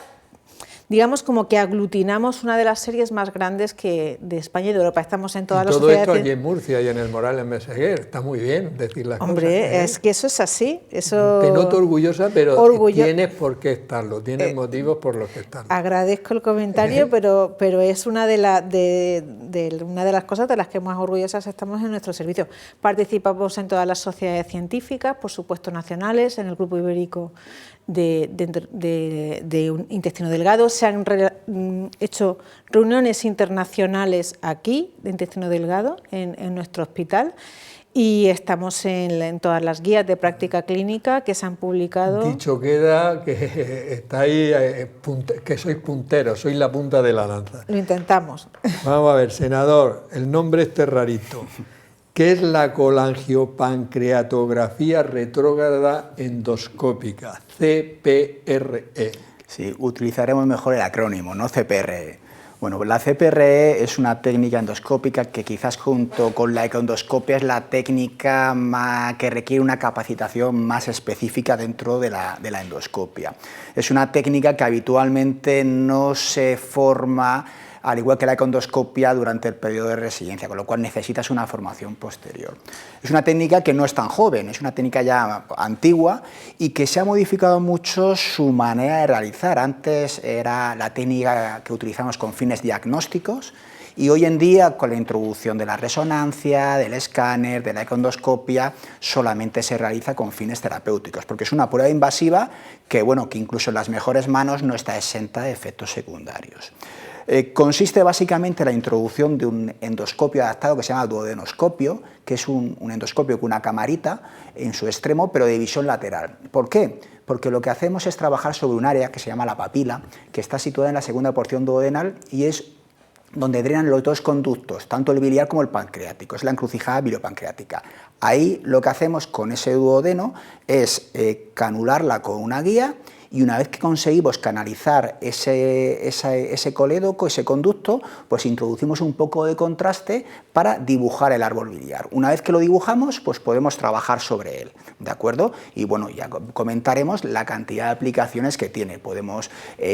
digamos como que aglutinamos una de las series más grandes de España y de Europa. Estamos en todas las sociedades. Todo esto sociedades. aquí en Murcia y en el Morales Meseguer. Está muy bien decir las cosas. Hombre, es que eso es así. Eso... Te noto orgullosa, pero tienes por qué estarlo, tienes motivos por los que estarlo. Agradezco el comentario, pero es una de las cosas de las que más orgullosas estamos en nuestro servicio. Participamos en todas las sociedades científicas, por supuesto nacionales, en el Grupo Ibérico de intestino delgado. Se han hecho reuniones internacionales aquí de intestino delgado en nuestro hospital. Y estamos en todas las guías de práctica clínica que se han publicado. Dicho queda que estáis, que sois punteros, sois la punta de la lanza. Lo intentamos. Vamos a ver, senador, el nombre este rarito. ¿Qué es la colangiopancreatografía retrógrada endoscópica? CPRE. Sí, utilizaremos mejor el acrónimo, no CPRE. Bueno, la CPRE es una técnica endoscópica que quizás junto con la econdoscopia es la técnica que requiere una capacitación más específica dentro de la endoscopia. Es una técnica que habitualmente no se forma al igual que la econdoscopia durante el periodo de residencia, con lo cual necesitas una formación posterior. Es una técnica que no es tan joven, es una técnica ya antigua y que se ha modificado mucho su manera de realizar. Antes era la técnica que utilizamos con fines diagnósticos y hoy en día, con la introducción de la resonancia, del escáner, de la econdoscopia, solamente se realiza con fines terapéuticos, porque es una prueba invasiva que, bueno, que incluso en las mejores manos no está exenta de efectos secundarios. Consiste básicamente en la introducción de un endoscopio adaptado que se llama duodenoscopio, que es un endoscopio con una camarita en su extremo, pero de visión lateral. ¿Por qué? Porque lo que hacemos es trabajar sobre un área que se llama la papila, que está situada en la segunda porción duodenal y es donde drenan los dos conductos, tanto el biliar como el pancreático, es la encrucijada biliopancreática. Ahí lo que hacemos con ese duodeno es canularla con una guía y una vez que conseguimos canalizar ese colédoco, ese conducto, pues introducimos un poco de contraste para dibujar el árbol biliar. Una vez que lo dibujamos, pues podemos trabajar sobre él, ¿de acuerdo? Y bueno, ya comentaremos la cantidad de aplicaciones que tiene. Podemos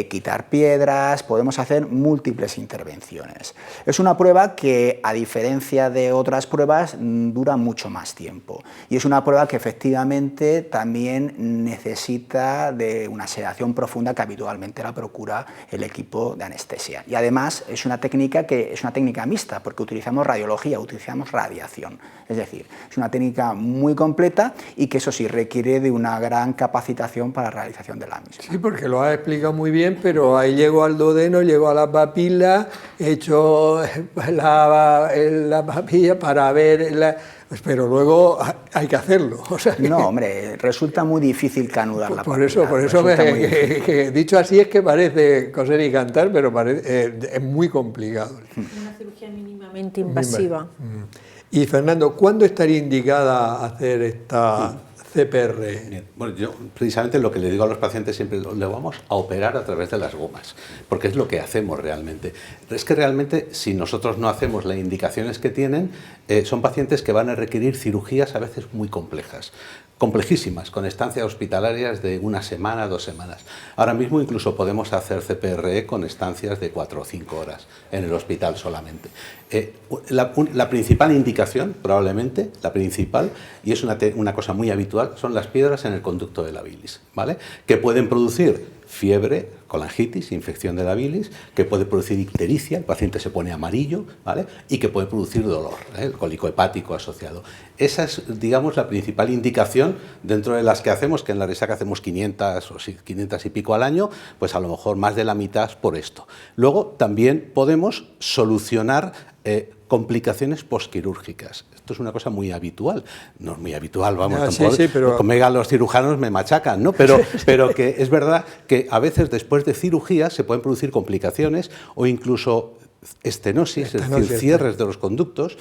quitar piedras, podemos hacer múltiples intervenciones. Es una prueba que, a diferencia de otras pruebas, dura mucho más tiempo. Y es una prueba que efectivamente también necesita de una sedación profunda que habitualmente la procura el equipo de anestesia. Y además es una técnica mixta, porque utilizamos radiología, utilizamos radiación. Es decir, es una técnica muy completa y que eso sí requiere de una gran capacitación para la realización de la misma. Sí, porque lo has explicado muy bien, pero ahí llego al duodeno, llego a la papila, he hecho la papilla para ver pero luego hay que hacerlo. O sea, no, hombre, resulta muy difícil canudar la papila. Por eso que dicho así es que parece coser y cantar, pero es muy complicado. Una cirugía mínimamente invasiva. Y Fernando, ¿cuándo estaría indicada hacer esta CPRE? Bien. Bueno, yo precisamente lo que le digo a los pacientes siempre, le vamos a operar a través de las gomas, porque es lo que hacemos realmente. Es que realmente, si nosotros no hacemos las indicaciones que tienen, son pacientes que van a requerir cirugías a veces muy complejas, complejísimas, con estancias hospitalarias de 1 semana, 2 semanas. Ahora mismo incluso podemos hacer CPRE con estancias de 4 o 5 horas en el hospital solamente. La principal indicación, probablemente, la principal, y es una cosa muy habitual, son las piedras en el conducto de la bilis, ¿vale? Que pueden producir fiebre, colangitis, infección de la bilis, que puede producir ictericia, el paciente se pone amarillo, ¿vale? Y que puede producir dolor, el cólico hepático asociado. Esa es, digamos, la principal indicación dentro de las que hacemos, que en la resaca hacemos 500 y pico al año, pues a lo mejor más de la mitad por esto. Luego también podemos solucionar complicaciones posquirúrgicas. Esto es una cosa muy habitual. No es muy habitual, vamos, pero conmigo los cirujanos me machacan, ¿no? Pero que es verdad que a veces después de cirugía se pueden producir complicaciones o incluso estenosis, es decir, cierres de los conductos,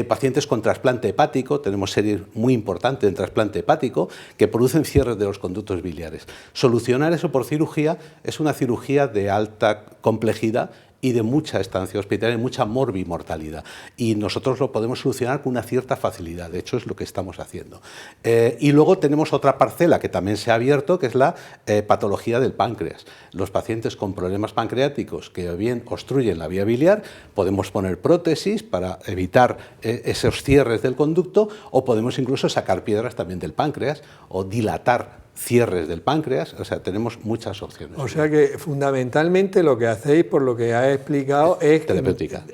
pacientes con trasplante hepático, tenemos series muy importantes en trasplante hepático que producen cierres de los conductos biliares. Solucionar eso por cirugía es una cirugía de alta complejidad y de mucha estancia hospitalaria y mucha morbimortalidad. Y nosotros lo podemos solucionar con una cierta facilidad, de hecho es lo que estamos haciendo. Y luego tenemos otra parcela que también se ha abierto, que es la patología del páncreas. Los pacientes con problemas pancreáticos que bien obstruyen la vía biliar, podemos poner prótesis para evitar esos cierres del conducto, o podemos incluso sacar piedras también del páncreas o dilatar cierres del páncreas, o sea, tenemos muchas opciones. O sea que fundamentalmente lo que hacéis, por lo que has explicado, es terapéutica,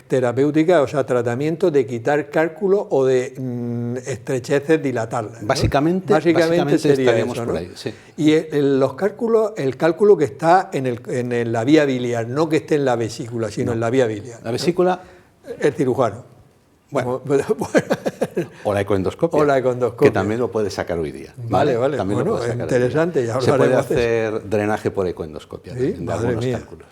terapéutica, o sea, tratamiento de quitar cálculos o de estrecheces, dilatarlas, ¿no? Básicamente sería estaríamos eso, ¿no? por ahí, sí. Y los cálculos, el cálculo que está en la vía biliar, no que esté en la vesícula, sino en la vía biliar. La vesícula, ¿no? El cirujano. Bueno, o la ecoendoscopia. O la ecoendoscopia. Que también lo puede sacar hoy día. Vale. También bueno, es interesante. Ya se puede hablaremos de hacer drenaje por ecoendoscopia, ¿sí? de algunos cálculos.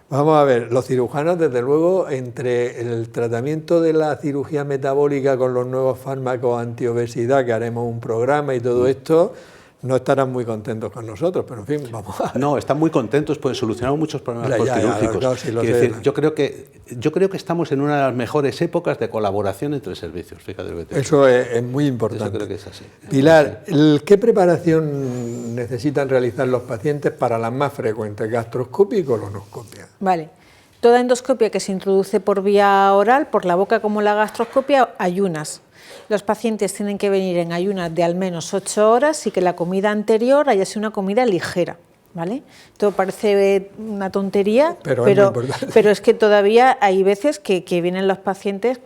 Vamos a ver, los cirujanos, desde luego, entre el tratamiento de la cirugía metabólica con los nuevos fármacos antiobesidad, que haremos un programa y todo esto, no estarán muy contentos con nosotros, pero en fin, vamos a... No, están muy contentos, pues solucionamos muchos problemas postquirúrgicos. Claro, sí, Quiero decir, yo creo que estamos en una de las mejores épocas de colaboración entre servicios, fíjate lo que te digo. Eso es muy importante. Yo creo que es así. Pilar, ¿qué preparación necesitan realizar los pacientes para las más frecuentes, gastroscopia y colonoscopia? Vale. Toda endoscopia que se introduce por vía oral, por la boca como la gastroscopia, ayunas. Los pacientes tienen que venir en ayunas de al menos 8 horas y que la comida anterior haya sido una comida ligera, ¿vale? Esto parece una tontería, pero es que todavía hay veces que vienen los pacientes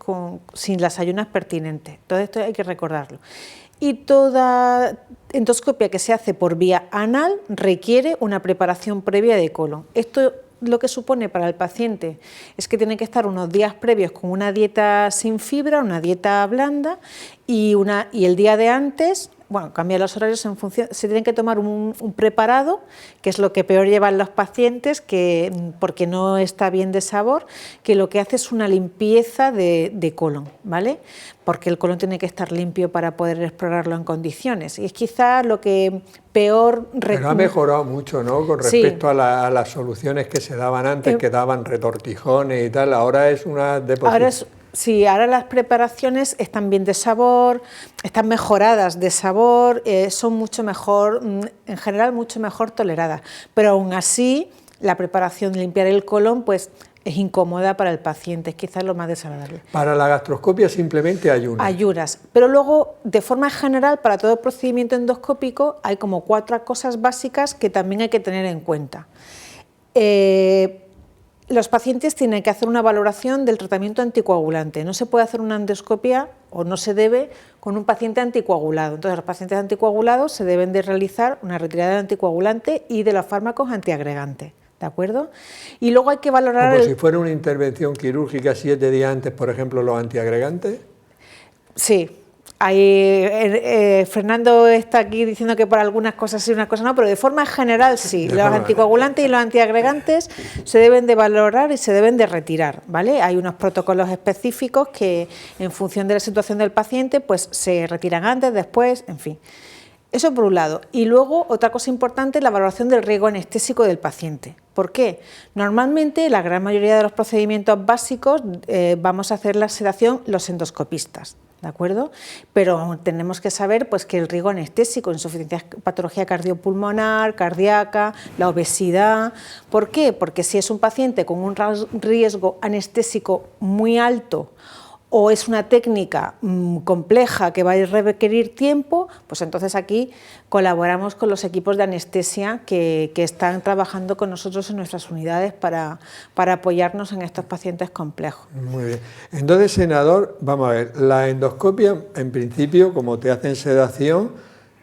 sin las ayunas pertinentes. Entonces esto hay que recordarlo. Y toda endoscopia que se hace por vía anal requiere una preparación previa de colon. Esto lo que supone para el paciente es que tiene que estar unos días previos con una dieta sin fibra, una dieta blanda, y el día de antes, bueno, cambiar los horarios en función, se tienen que tomar un preparado, que es lo que peor llevan los pacientes, porque no está bien de sabor, que lo que hace es una limpieza de colon, ¿vale? Porque el colon tiene que estar limpio para poder explorarlo en condiciones. Y es quizás lo que peor... Pero ha mejorado mucho, ¿no?, con respecto a las soluciones que se daban antes, que daban retortijones y tal. Ahora es una deposición. Sí, ahora las preparaciones están bien de sabor, están mejoradas de sabor, son mucho mejor, en general mucho mejor toleradas, pero aún así la preparación de limpiar el colon pues es incómoda para el paciente, es quizás lo más desagradable. Para la gastroscopia simplemente ayunas. Ayunas, pero luego de forma general para todo procedimiento endoscópico hay como 4 cosas básicas que también hay que tener en cuenta. Los pacientes tienen que hacer una valoración del tratamiento anticoagulante. No se puede hacer una endoscopia, o no se debe, con un paciente anticoagulado. Entonces, los pacientes anticoagulados se deben de realizar una retirada del anticoagulante y de los fármacos antiagregantes, ¿de acuerdo? Y luego hay que valorar... Como si fuera una intervención quirúrgica 7 días antes, por ejemplo, los antiagregantes. Sí. Fernando está aquí diciendo que para algunas cosas sí, unas cosas no, pero de forma general sí. Los anticoagulantes y los antiagregantes se deben de valorar y se deben de retirar, ¿vale? Hay unos protocolos específicos que en función de la situación del paciente pues se retiran antes, después, en fin. Eso por un lado. Y luego, otra cosa importante, la valoración del riesgo anestésico del paciente. ¿Por qué? Normalmente, la gran mayoría de los procedimientos básicos vamos a hacer la sedación los endoscopistas, ¿de acuerdo? Pero tenemos que saber pues, que el riesgo anestésico, insuficiencia, patología cardiopulmonar, cardíaca, la obesidad. ¿Por qué? Porque si es un paciente con un riesgo anestésico muy alto o es una técnica compleja que va a requerir tiempo, pues entonces aquí colaboramos con los equipos de anestesia que están trabajando con nosotros en nuestras unidades para apoyarnos en estos pacientes complejos. Muy bien. Entonces, senador, vamos a ver, la endoscopia, en principio, como te hacen sedación,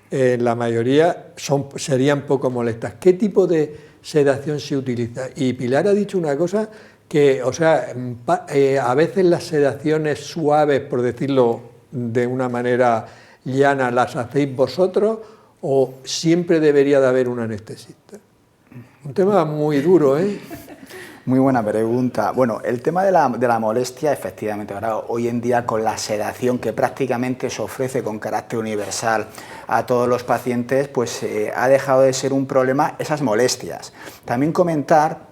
la mayoría serían poco molestas. ¿Qué tipo de sedación se utiliza? Y Pilar ha dicho una cosa que, o sea, a veces las sedaciones suaves, por decirlo de una manera llana, ¿las hacéis vosotros o siempre debería de haber un anestesista? Un tema muy duro, ¿eh? Muy buena pregunta. Bueno, el tema de la molestia, efectivamente, ahora hoy en día con la sedación que prácticamente se ofrece con carácter universal a todos los pacientes, pues ha dejado de ser un problema esas molestias. También comentar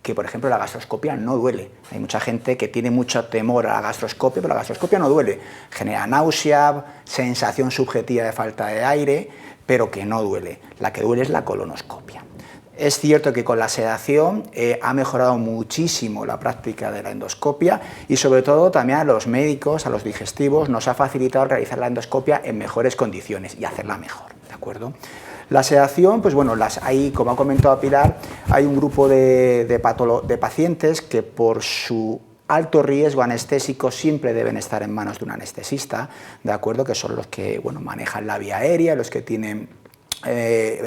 que, por ejemplo, la gastroscopia no duele. Hay mucha gente que tiene mucho temor a la gastroscopia, pero la gastroscopia no duele. Genera náusea, sensación subjetiva de falta de aire, pero que no duele. La que duele es la colonoscopia. Es cierto que con la sedación ha mejorado muchísimo la práctica de la endoscopia y sobre todo también a los médicos, a los digestivos, nos ha facilitado realizar la endoscopia en mejores condiciones y hacerla mejor, ¿de acuerdo? La sedación, pues bueno, hay, como ha comentado Pilar, hay un grupo de pacientes que por su alto riesgo anestésico siempre deben estar en manos de un anestesista, ¿de acuerdo? Que son los que, bueno, manejan la vía aérea, los que tienen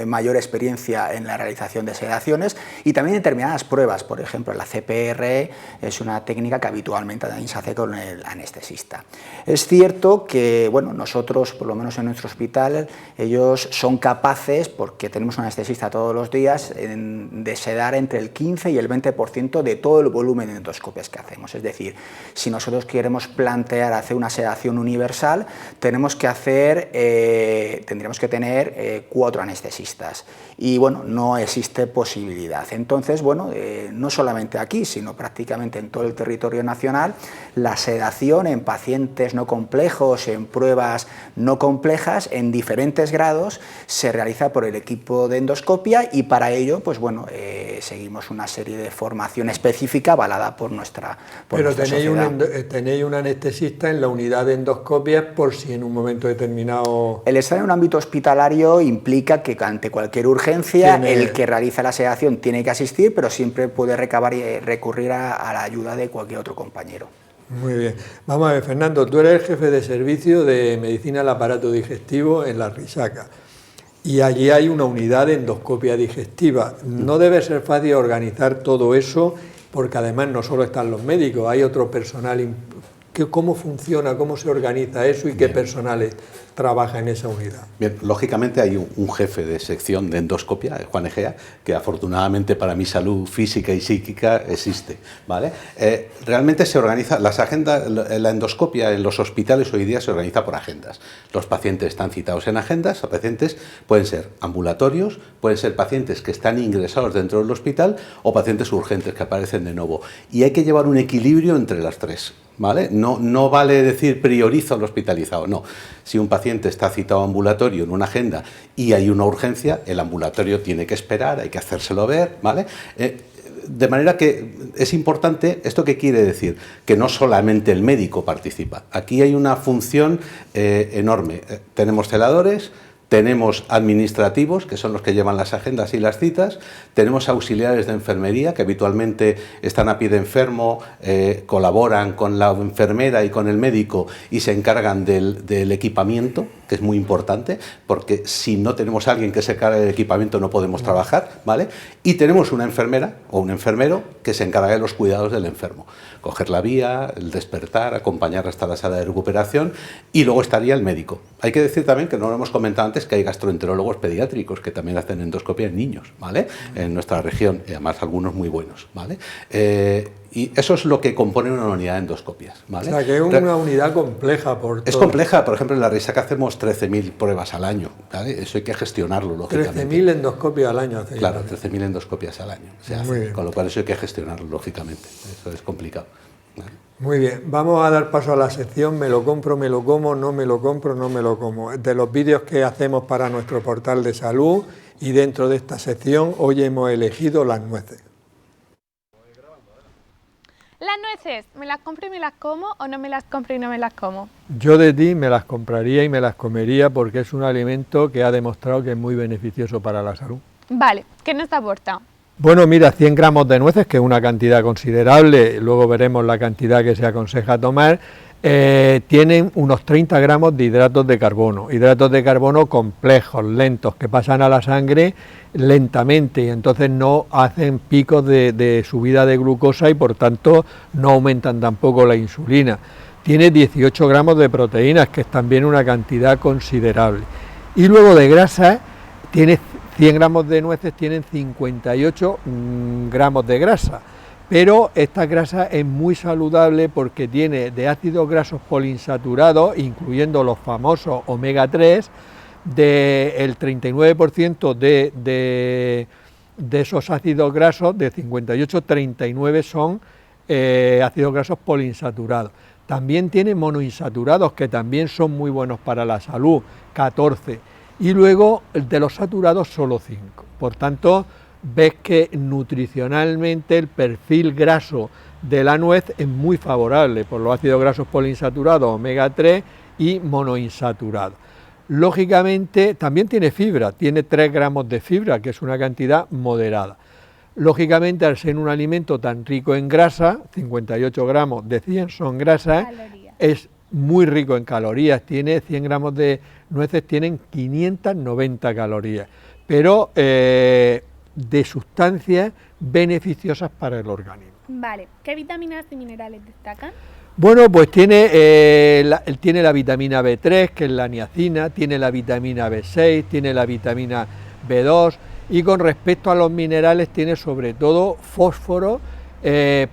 mayor experiencia en la realización de sedaciones y también determinadas pruebas, por ejemplo la CPR es una técnica que habitualmente también se hace con el anestesista. Es cierto que bueno, nosotros, por lo menos en nuestro hospital, ellos son capaces, porque tenemos un anestesista todos los días, de sedar entre el 15 y el 20% de todo el volumen de endoscopias que hacemos. Es decir, si nosotros queremos plantear hacer una sedación universal, tendríamos que tener 4 anestesistas y bueno, no existe posibilidad. Entonces, bueno, no solamente aquí, sino prácticamente en todo el territorio nacional, la sedación en pacientes no complejos, en pruebas no complejas, en diferentes grados, se realiza por el equipo de endoscopia y para ello, pues bueno, seguimos una serie de formación específica avalada por nuestra Pero sociedad. tenéis un anestesista en la unidad de endoscopia por si en un momento determinado... El estar en un ámbito hospitalario implica que ante cualquier urgencia el que realiza la sedación tiene que asistir, pero siempre puede recabar y recurrir a la ayuda de cualquier otro compañero. Muy bien. Vamos a ver, Fernando, tú eres el jefe de servicio de medicina del aparato digestivo en la Risaca y allí hay una unidad de endoscopia digestiva. No debe ser fácil organizar todo eso porque además no solo están los médicos, hay otro personal. ¿Cómo funciona, cómo se organiza eso y qué personales trabaja en esa unidad? Bien, lógicamente hay un jefe de sección de endoscopia, Juan Egea, que afortunadamente para mi salud física y psíquica existe, ¿vale? Realmente se organiza, las agendas, la endoscopia en los hospitales hoy día se organiza por agendas. Los pacientes están citados en agendas, los pacientes pueden ser ambulatorios, pueden ser pacientes que están ingresados dentro del hospital o pacientes urgentes que aparecen de nuevo. Y hay que llevar un equilibrio entre las tres, ¿vale? No vale decir priorizo al hospitalizado, no. Si un paciente está citado ambulatorio en una agenda y hay una urgencia, el ambulatorio tiene que esperar, hay que hacérselo ver, ¿vale? De manera que es importante, ¿esto qué quiere decir? Que no solamente el médico participa. Aquí hay una función enorme. Tenemos celadores, tenemos administrativos, que son los que llevan las agendas y las citas, tenemos auxiliares de enfermería, que habitualmente están a pie de enfermo, colaboran con la enfermera y con el médico y se encargan del equipamiento, que es muy importante, porque si no tenemos a alguien que se encargue del equipamiento no podemos trabajar, ¿vale? Y tenemos una enfermera o un enfermero que se encarga de los cuidados del enfermo. Coger la vía, el despertar, acompañar hasta la sala de recuperación y luego estaría el médico. Hay que decir también, que no lo hemos comentado antes, que hay gastroenterólogos pediátricos que también hacen endoscopia en niños, ¿vale? En nuestra región, y además algunos muy buenos, ¿vale? Y eso es lo que compone una unidad de endoscopias, ¿vale? O sea, que es una unidad compleja por todo. Es compleja, por ejemplo, en la Risaca hacemos 13.000 pruebas al año, ¿vale? Eso hay que gestionarlo, lógicamente. 13.000 endoscopias al año. Claro, 13.000 endoscopias al año se hace, con lo cual eso hay que gestionarlo, lógicamente. Eso es complicado, ¿vale? Muy bien, vamos a dar paso a la sección me lo compro, me lo como, no me lo compro, no me lo como. De los vídeos que hacemos para nuestro portal de salud y dentro de esta sección hoy hemos elegido las nueces. Las nueces, ¿me las compro y me las como o no me las compro y no me las como? Yo de ti me las compraría y me las comería porque es un alimento que ha demostrado que es muy beneficioso para la salud. Vale, ¿qué nos aporta? Bueno, mira, 100 gramos de nueces, que es una cantidad considerable, luego veremos la cantidad que se aconseja tomar, tienen unos 30 gramos de hidratos de carbono complejos, lentos, que pasan a la sangre lentamente y entonces no hacen picos de subida de glucosa y por tanto no aumentan tampoco la insulina. Tiene 18 gramos de proteínas, que es también una cantidad considerable. Y luego de grasa, tiene 100 gramos de nueces, tienen 58 gramos de grasa. Pero esta grasa es muy saludable porque tiene de ácidos grasos poliinsaturados, incluyendo los famosos omega 3, del 39% De esos ácidos grasos, de 58, 39 son ácidos grasos poliinsaturados. También tiene monoinsaturados, que también son muy buenos para la salud, 14. Y luego de los saturados solo 5. Por tanto, ves que nutricionalmente el perfil graso de la nuez es muy favorable por los ácidos grasos poliinsaturados, omega 3 y monoinsaturados. Lógicamente también tiene fibra, tiene 3 gramos de fibra, que es una cantidad moderada. Lógicamente, al ser un alimento tan rico en grasa, 58 gramos de 100 son grasas, es muy rico en calorías, tiene 100 gramos de nueces, tienen 590 calorías, pero de sustancias beneficiosas para el organismo. Vale, ¿qué vitaminas y minerales destacan? Bueno, pues tiene la vitamina B3, que es la niacina, tiene la vitamina B6, tiene la vitamina B2, y con respecto a los minerales tiene sobre todo fósforo,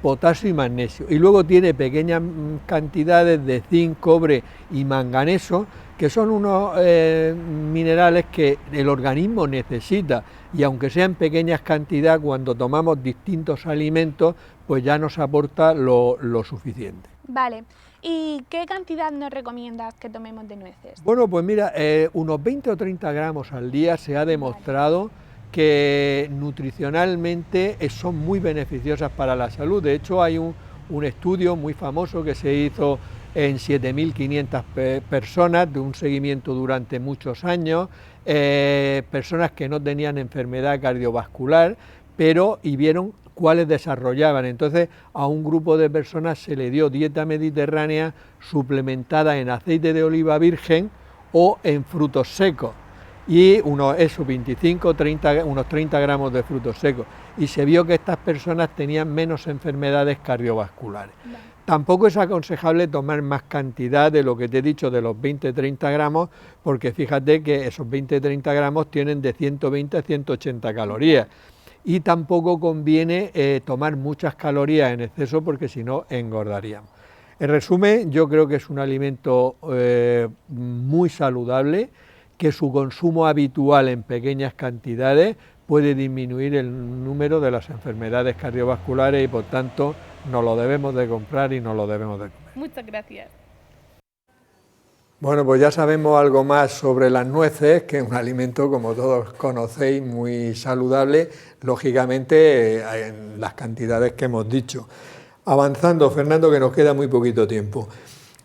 potasio y magnesio, y luego tiene pequeñas cantidades de zinc, cobre y manganeso, que son unos minerales que el organismo necesita, y aunque sean pequeñas cantidades, cuando tomamos distintos alimentos, pues ya nos aporta lo suficiente. Vale, ¿y qué cantidad nos recomiendas que tomemos de nueces? Bueno, pues mira, unos 20 o 30 gramos al día se ha demostrado que nutricionalmente son muy beneficiosas para la salud. De hecho, hay un estudio muy famoso que se hizo en 7.500 personas, de un seguimiento durante muchos años, personas que no tenían enfermedad cardiovascular, y vieron cuáles desarrollaban. Entonces, a un grupo de personas se le dio dieta mediterránea suplementada en aceite de oliva virgen o en frutos secos, y unos 30 gramos de frutos secos, y se vio que estas personas tenían menos enfermedades cardiovasculares. Tampoco es aconsejable tomar más cantidad de lo que te he dicho, de los 20-30 gramos, porque fíjate que esos 20-30 gramos tienen de 120 a 180 calorías, y tampoco conviene tomar muchas calorías en exceso, porque si no engordaríamos. En resumen, yo creo que es un alimento muy saludable, que su consumo habitual en pequeñas cantidades puede disminuir el número de las enfermedades cardiovasculares, y por tanto nos lo debemos de comprar y nos lo debemos de comer. Muchas gracias. Bueno, pues ya sabemos algo más sobre las nueces, que es un alimento, como todos conocéis, muy saludable, lógicamente en las cantidades que hemos dicho. Avanzando, Fernando, que nos queda muy poquito tiempo.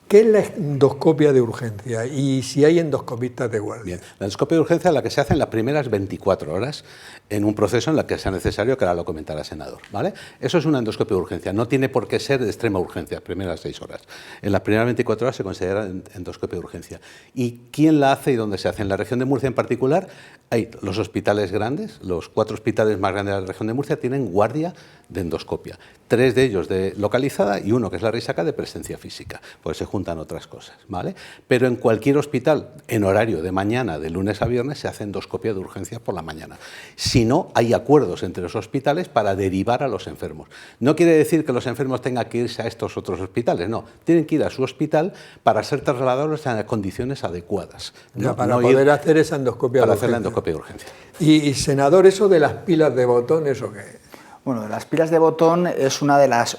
¿Qué es la endoscopia de urgencia y si hay endoscopistas de guardia? Bien, la endoscopia de urgencia es la que se hace en las primeras 24 horas en un proceso en el que sea necesario, que ahora lo comentará el senador, ¿vale? Eso es una endoscopia de urgencia, no tiene por qué ser de extrema urgencia, primeras 6 horas. En las primeras 24 horas se considera endoscopia de urgencia. ¿Y quién la hace y dónde se hace? En la región de Murcia en particular hay los hospitales grandes, los 4 hospitales más grandes de la región de Murcia tienen guardia de endoscopia, 3 de ellos de localizada y 1, que es la Risaca, de presencia física, pues se juntan otras cosas, ¿vale? Pero en cualquier hospital, en horario de mañana, de lunes a viernes, se hace endoscopia de urgencias por la mañana. Si no, hay acuerdos entre los hospitales para derivar a los enfermos. No quiere decir que los enfermos tengan que irse a estos otros hospitales, no, tienen que ir a su hospital para ser trasladados en condiciones adecuadas. Ya, para poder hacer esa endoscopia de urgencia. Para hacer la endoscopia de urgencia. Y senador, eso de las pilas de botón, ¿eso qué es? Bueno, las pilas de botón es una de las,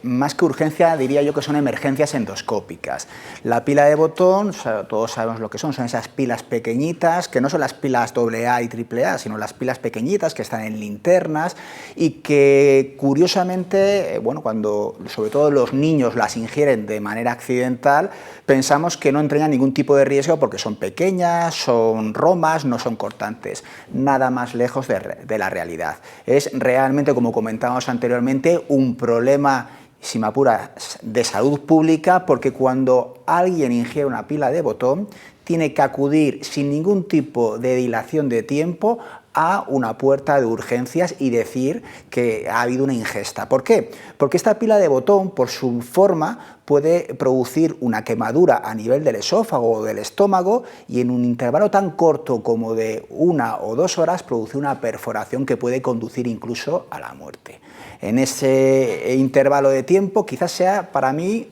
más que urgencia, diría yo que son emergencias endoscópicas. La pila de botón, o sea, todos sabemos lo que son esas pilas pequeñitas, que no son las pilas AA y AAA, sino las pilas pequeñitas que están en linternas y que, curiosamente, bueno, cuando sobre todo los niños las ingieren de manera accidental, pensamos que no entrañan ningún tipo de riesgo porque son pequeñas, son romas, no son cortantes. Nada más lejos de la realidad. Es realmente, como comentábamos anteriormente, un problema, si me apuras, de salud pública, porque cuando alguien ingiere una pila de botón, tiene que acudir sin ningún tipo de dilación de tiempo a una puerta de urgencias y decir que ha habido una ingesta. ¿Por qué? Porque esta pila de botón, por su forma, puede producir una quemadura a nivel del esófago o del estómago y en un intervalo tan corto como de 1 o 2 horas produce una perforación que puede conducir incluso a la muerte. En ese intervalo de tiempo quizás sea para mí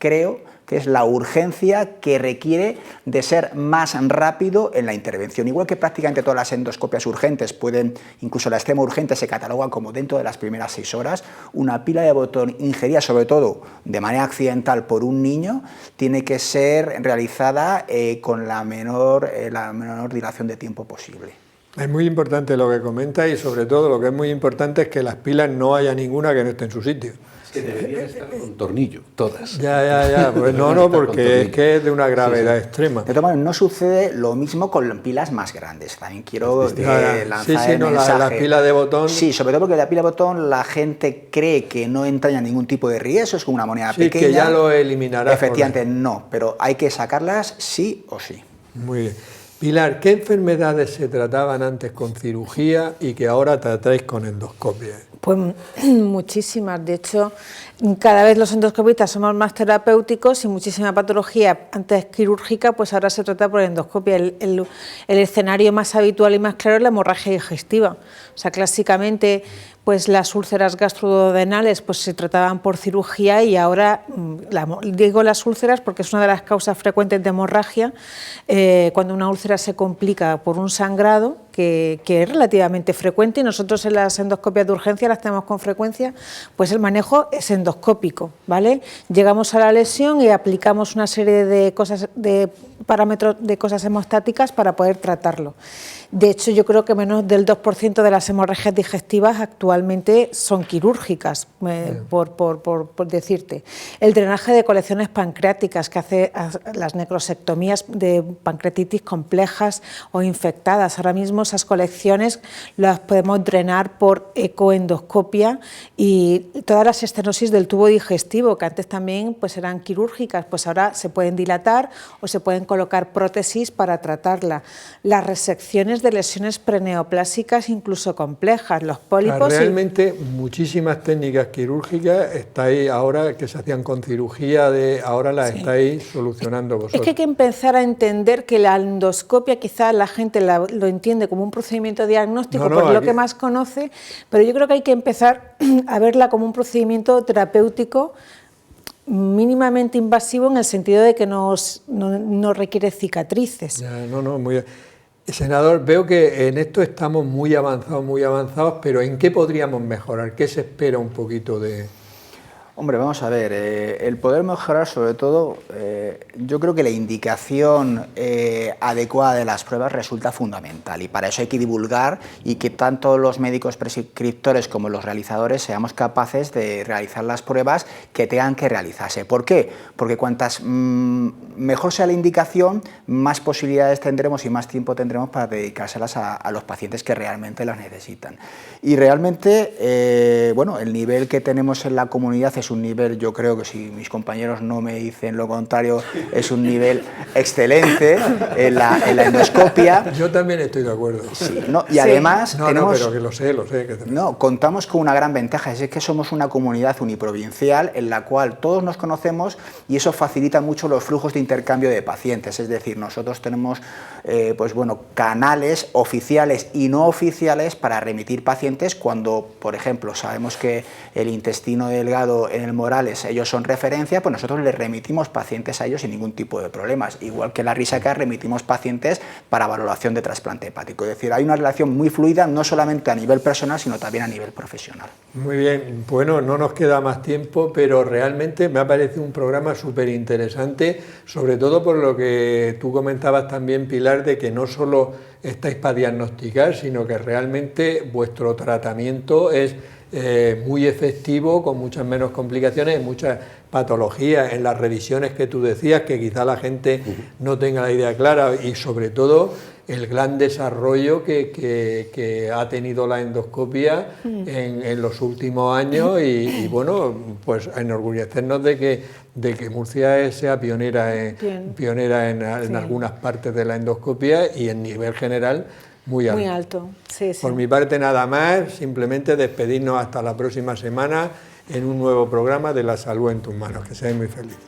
creo que es la urgencia que requiere de ser más rápido en la intervención. Igual que prácticamente todas las endoscopias urgentes pueden, incluso la extrema urgente se cataloga como dentro de las primeras 6 horas, una pila de botón ingerida, sobre todo de manera accidental por un niño, tiene que ser realizada con la menor dilación de tiempo posible. Es muy importante lo que comenta y sobre todo lo que es muy importante es que las pilas no haya ninguna que no esté en su sitio. Que deberían estar con tornillo, todas. Ya, pues no, porque es que es de una gravedad extrema. De todas maneras, no sucede lo mismo con pilas más grandes. También quiero lanzar el mensaje. La pila de botón. Sí, sobre todo porque la pila de botón la gente cree que no entraña ningún tipo de riesgo, es como una moneda pequeña. Que ya lo eliminará. Efectivamente, no, pero hay que sacarlas sí o sí. Muy bien. Pilar, ¿qué enfermedades se trataban antes con cirugía y que ahora tratáis con endoscopia? Pues muchísimas, de hecho, cada vez los endoscopistas somos más terapéuticos y muchísima patología antes quirúrgica, pues ahora se trata por endoscopia. El escenario más habitual y más claro es la hemorragia digestiva. O sea, clásicamente, pues las úlceras gastroduodenales pues se trataban por cirugía y ahora, digo las úlceras porque es una de las causas frecuentes de hemorragia, cuando una úlcera se complica por un sangrado, que es relativamente frecuente y nosotros en las endoscopias de urgencia las tenemos con frecuencia, pues el manejo es endoscópico, ¿vale? Llegamos a la lesión y aplicamos una serie de cosas, de parámetros, de cosas hemostáticas para poder tratarlo. De hecho, yo creo que menos del 2% de las hemorragias digestivas actualmente son quirúrgicas, por decirte. El drenaje de colecciones pancreáticas, que hace las necrosectomías de pancreatitis complejas o infectadas. Ahora mismo esas colecciones las podemos drenar por ecoendoscopia, y todas las estenosis del tubo digestivo, que antes también pues eran quirúrgicas, pues ahora se pueden dilatar o se pueden colocar prótesis para tratarla. Las resecciones de lesiones preneoplásicas incluso complejas, los pólipos. Realmente muchísimas técnicas quirúrgicas estáis ahora que se hacían con cirugía, ahora las estáis solucionando vosotros. Es que hay que empezar a entender que la endoscopia quizás la gente lo entiende como un procedimiento diagnóstico, porque es lo que más conoce, pero yo creo que hay que empezar a verla como un procedimiento terapéutico mínimamente invasivo, en el sentido de que no requiere cicatrices. Muy bien. Senador, veo que en esto estamos muy avanzados, pero ¿en qué podríamos mejorar? ¿Qué se espera un poquito de...? Hombre, vamos a ver, el poder mejorar, sobre todo, yo creo que la indicación adecuada de las pruebas resulta fundamental, y para eso hay que divulgar y que tanto los médicos prescriptores como los realizadores seamos capaces de realizar las pruebas que tengan que realizarse. ¿Por qué? Porque cuantas mejor sea la indicación, más posibilidades tendremos y más tiempo tendremos para dedicárselas a los pacientes que realmente las necesitan. Y realmente, bueno, el nivel que tenemos en la comunidad es un nivel, yo creo que si mis compañeros no me dicen lo contrario, es un nivel excelente en la endoscopia. Yo también estoy de acuerdo. Sí, ¿no? Y además tenemos, pero que lo sé. contamos con una gran ventaja, es que somos una comunidad uniprovincial en la cual todos nos conocemos, y eso facilita mucho los flujos de intercambio de pacientes. Es decir, nosotros tenemos pues bueno, canales oficiales y no oficiales para remitir pacientes cuando, por ejemplo, sabemos que el intestino delgado en el Morales, ellos son referencia, pues nosotros les remitimos pacientes a ellos sin ningún tipo de problemas, igual que la Risaca remitimos pacientes para valoración de trasplante hepático. Es decir, hay una relación muy fluida, no solamente a nivel personal, sino también a nivel profesional. Muy bien, bueno, no nos queda más tiempo, pero realmente me ha parecido un programa súper interesante, sobre todo por lo que tú comentabas también, Pilar, de que no solo estáis para diagnosticar, sino que realmente vuestro tratamiento es muy efectivo, con muchas menos complicaciones, muchas patologías, en las revisiones que tú decías, que quizá la gente no tenga la idea clara, y sobre todo el gran desarrollo que ha tenido la endoscopia en los últimos años, y bueno, pues enorgullecernos de que Murcia sea pionera en algunas partes de la endoscopia, y en nivel general muy alto. Muy alto, sí. Por mi parte nada más, simplemente despedirnos hasta la próxima semana en un nuevo programa de La Salud en tus manos. Que seáis muy felices.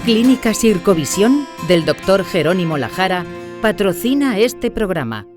Clínica Sircovisión del Dr. Jerónimo Lajara patrocina este programa.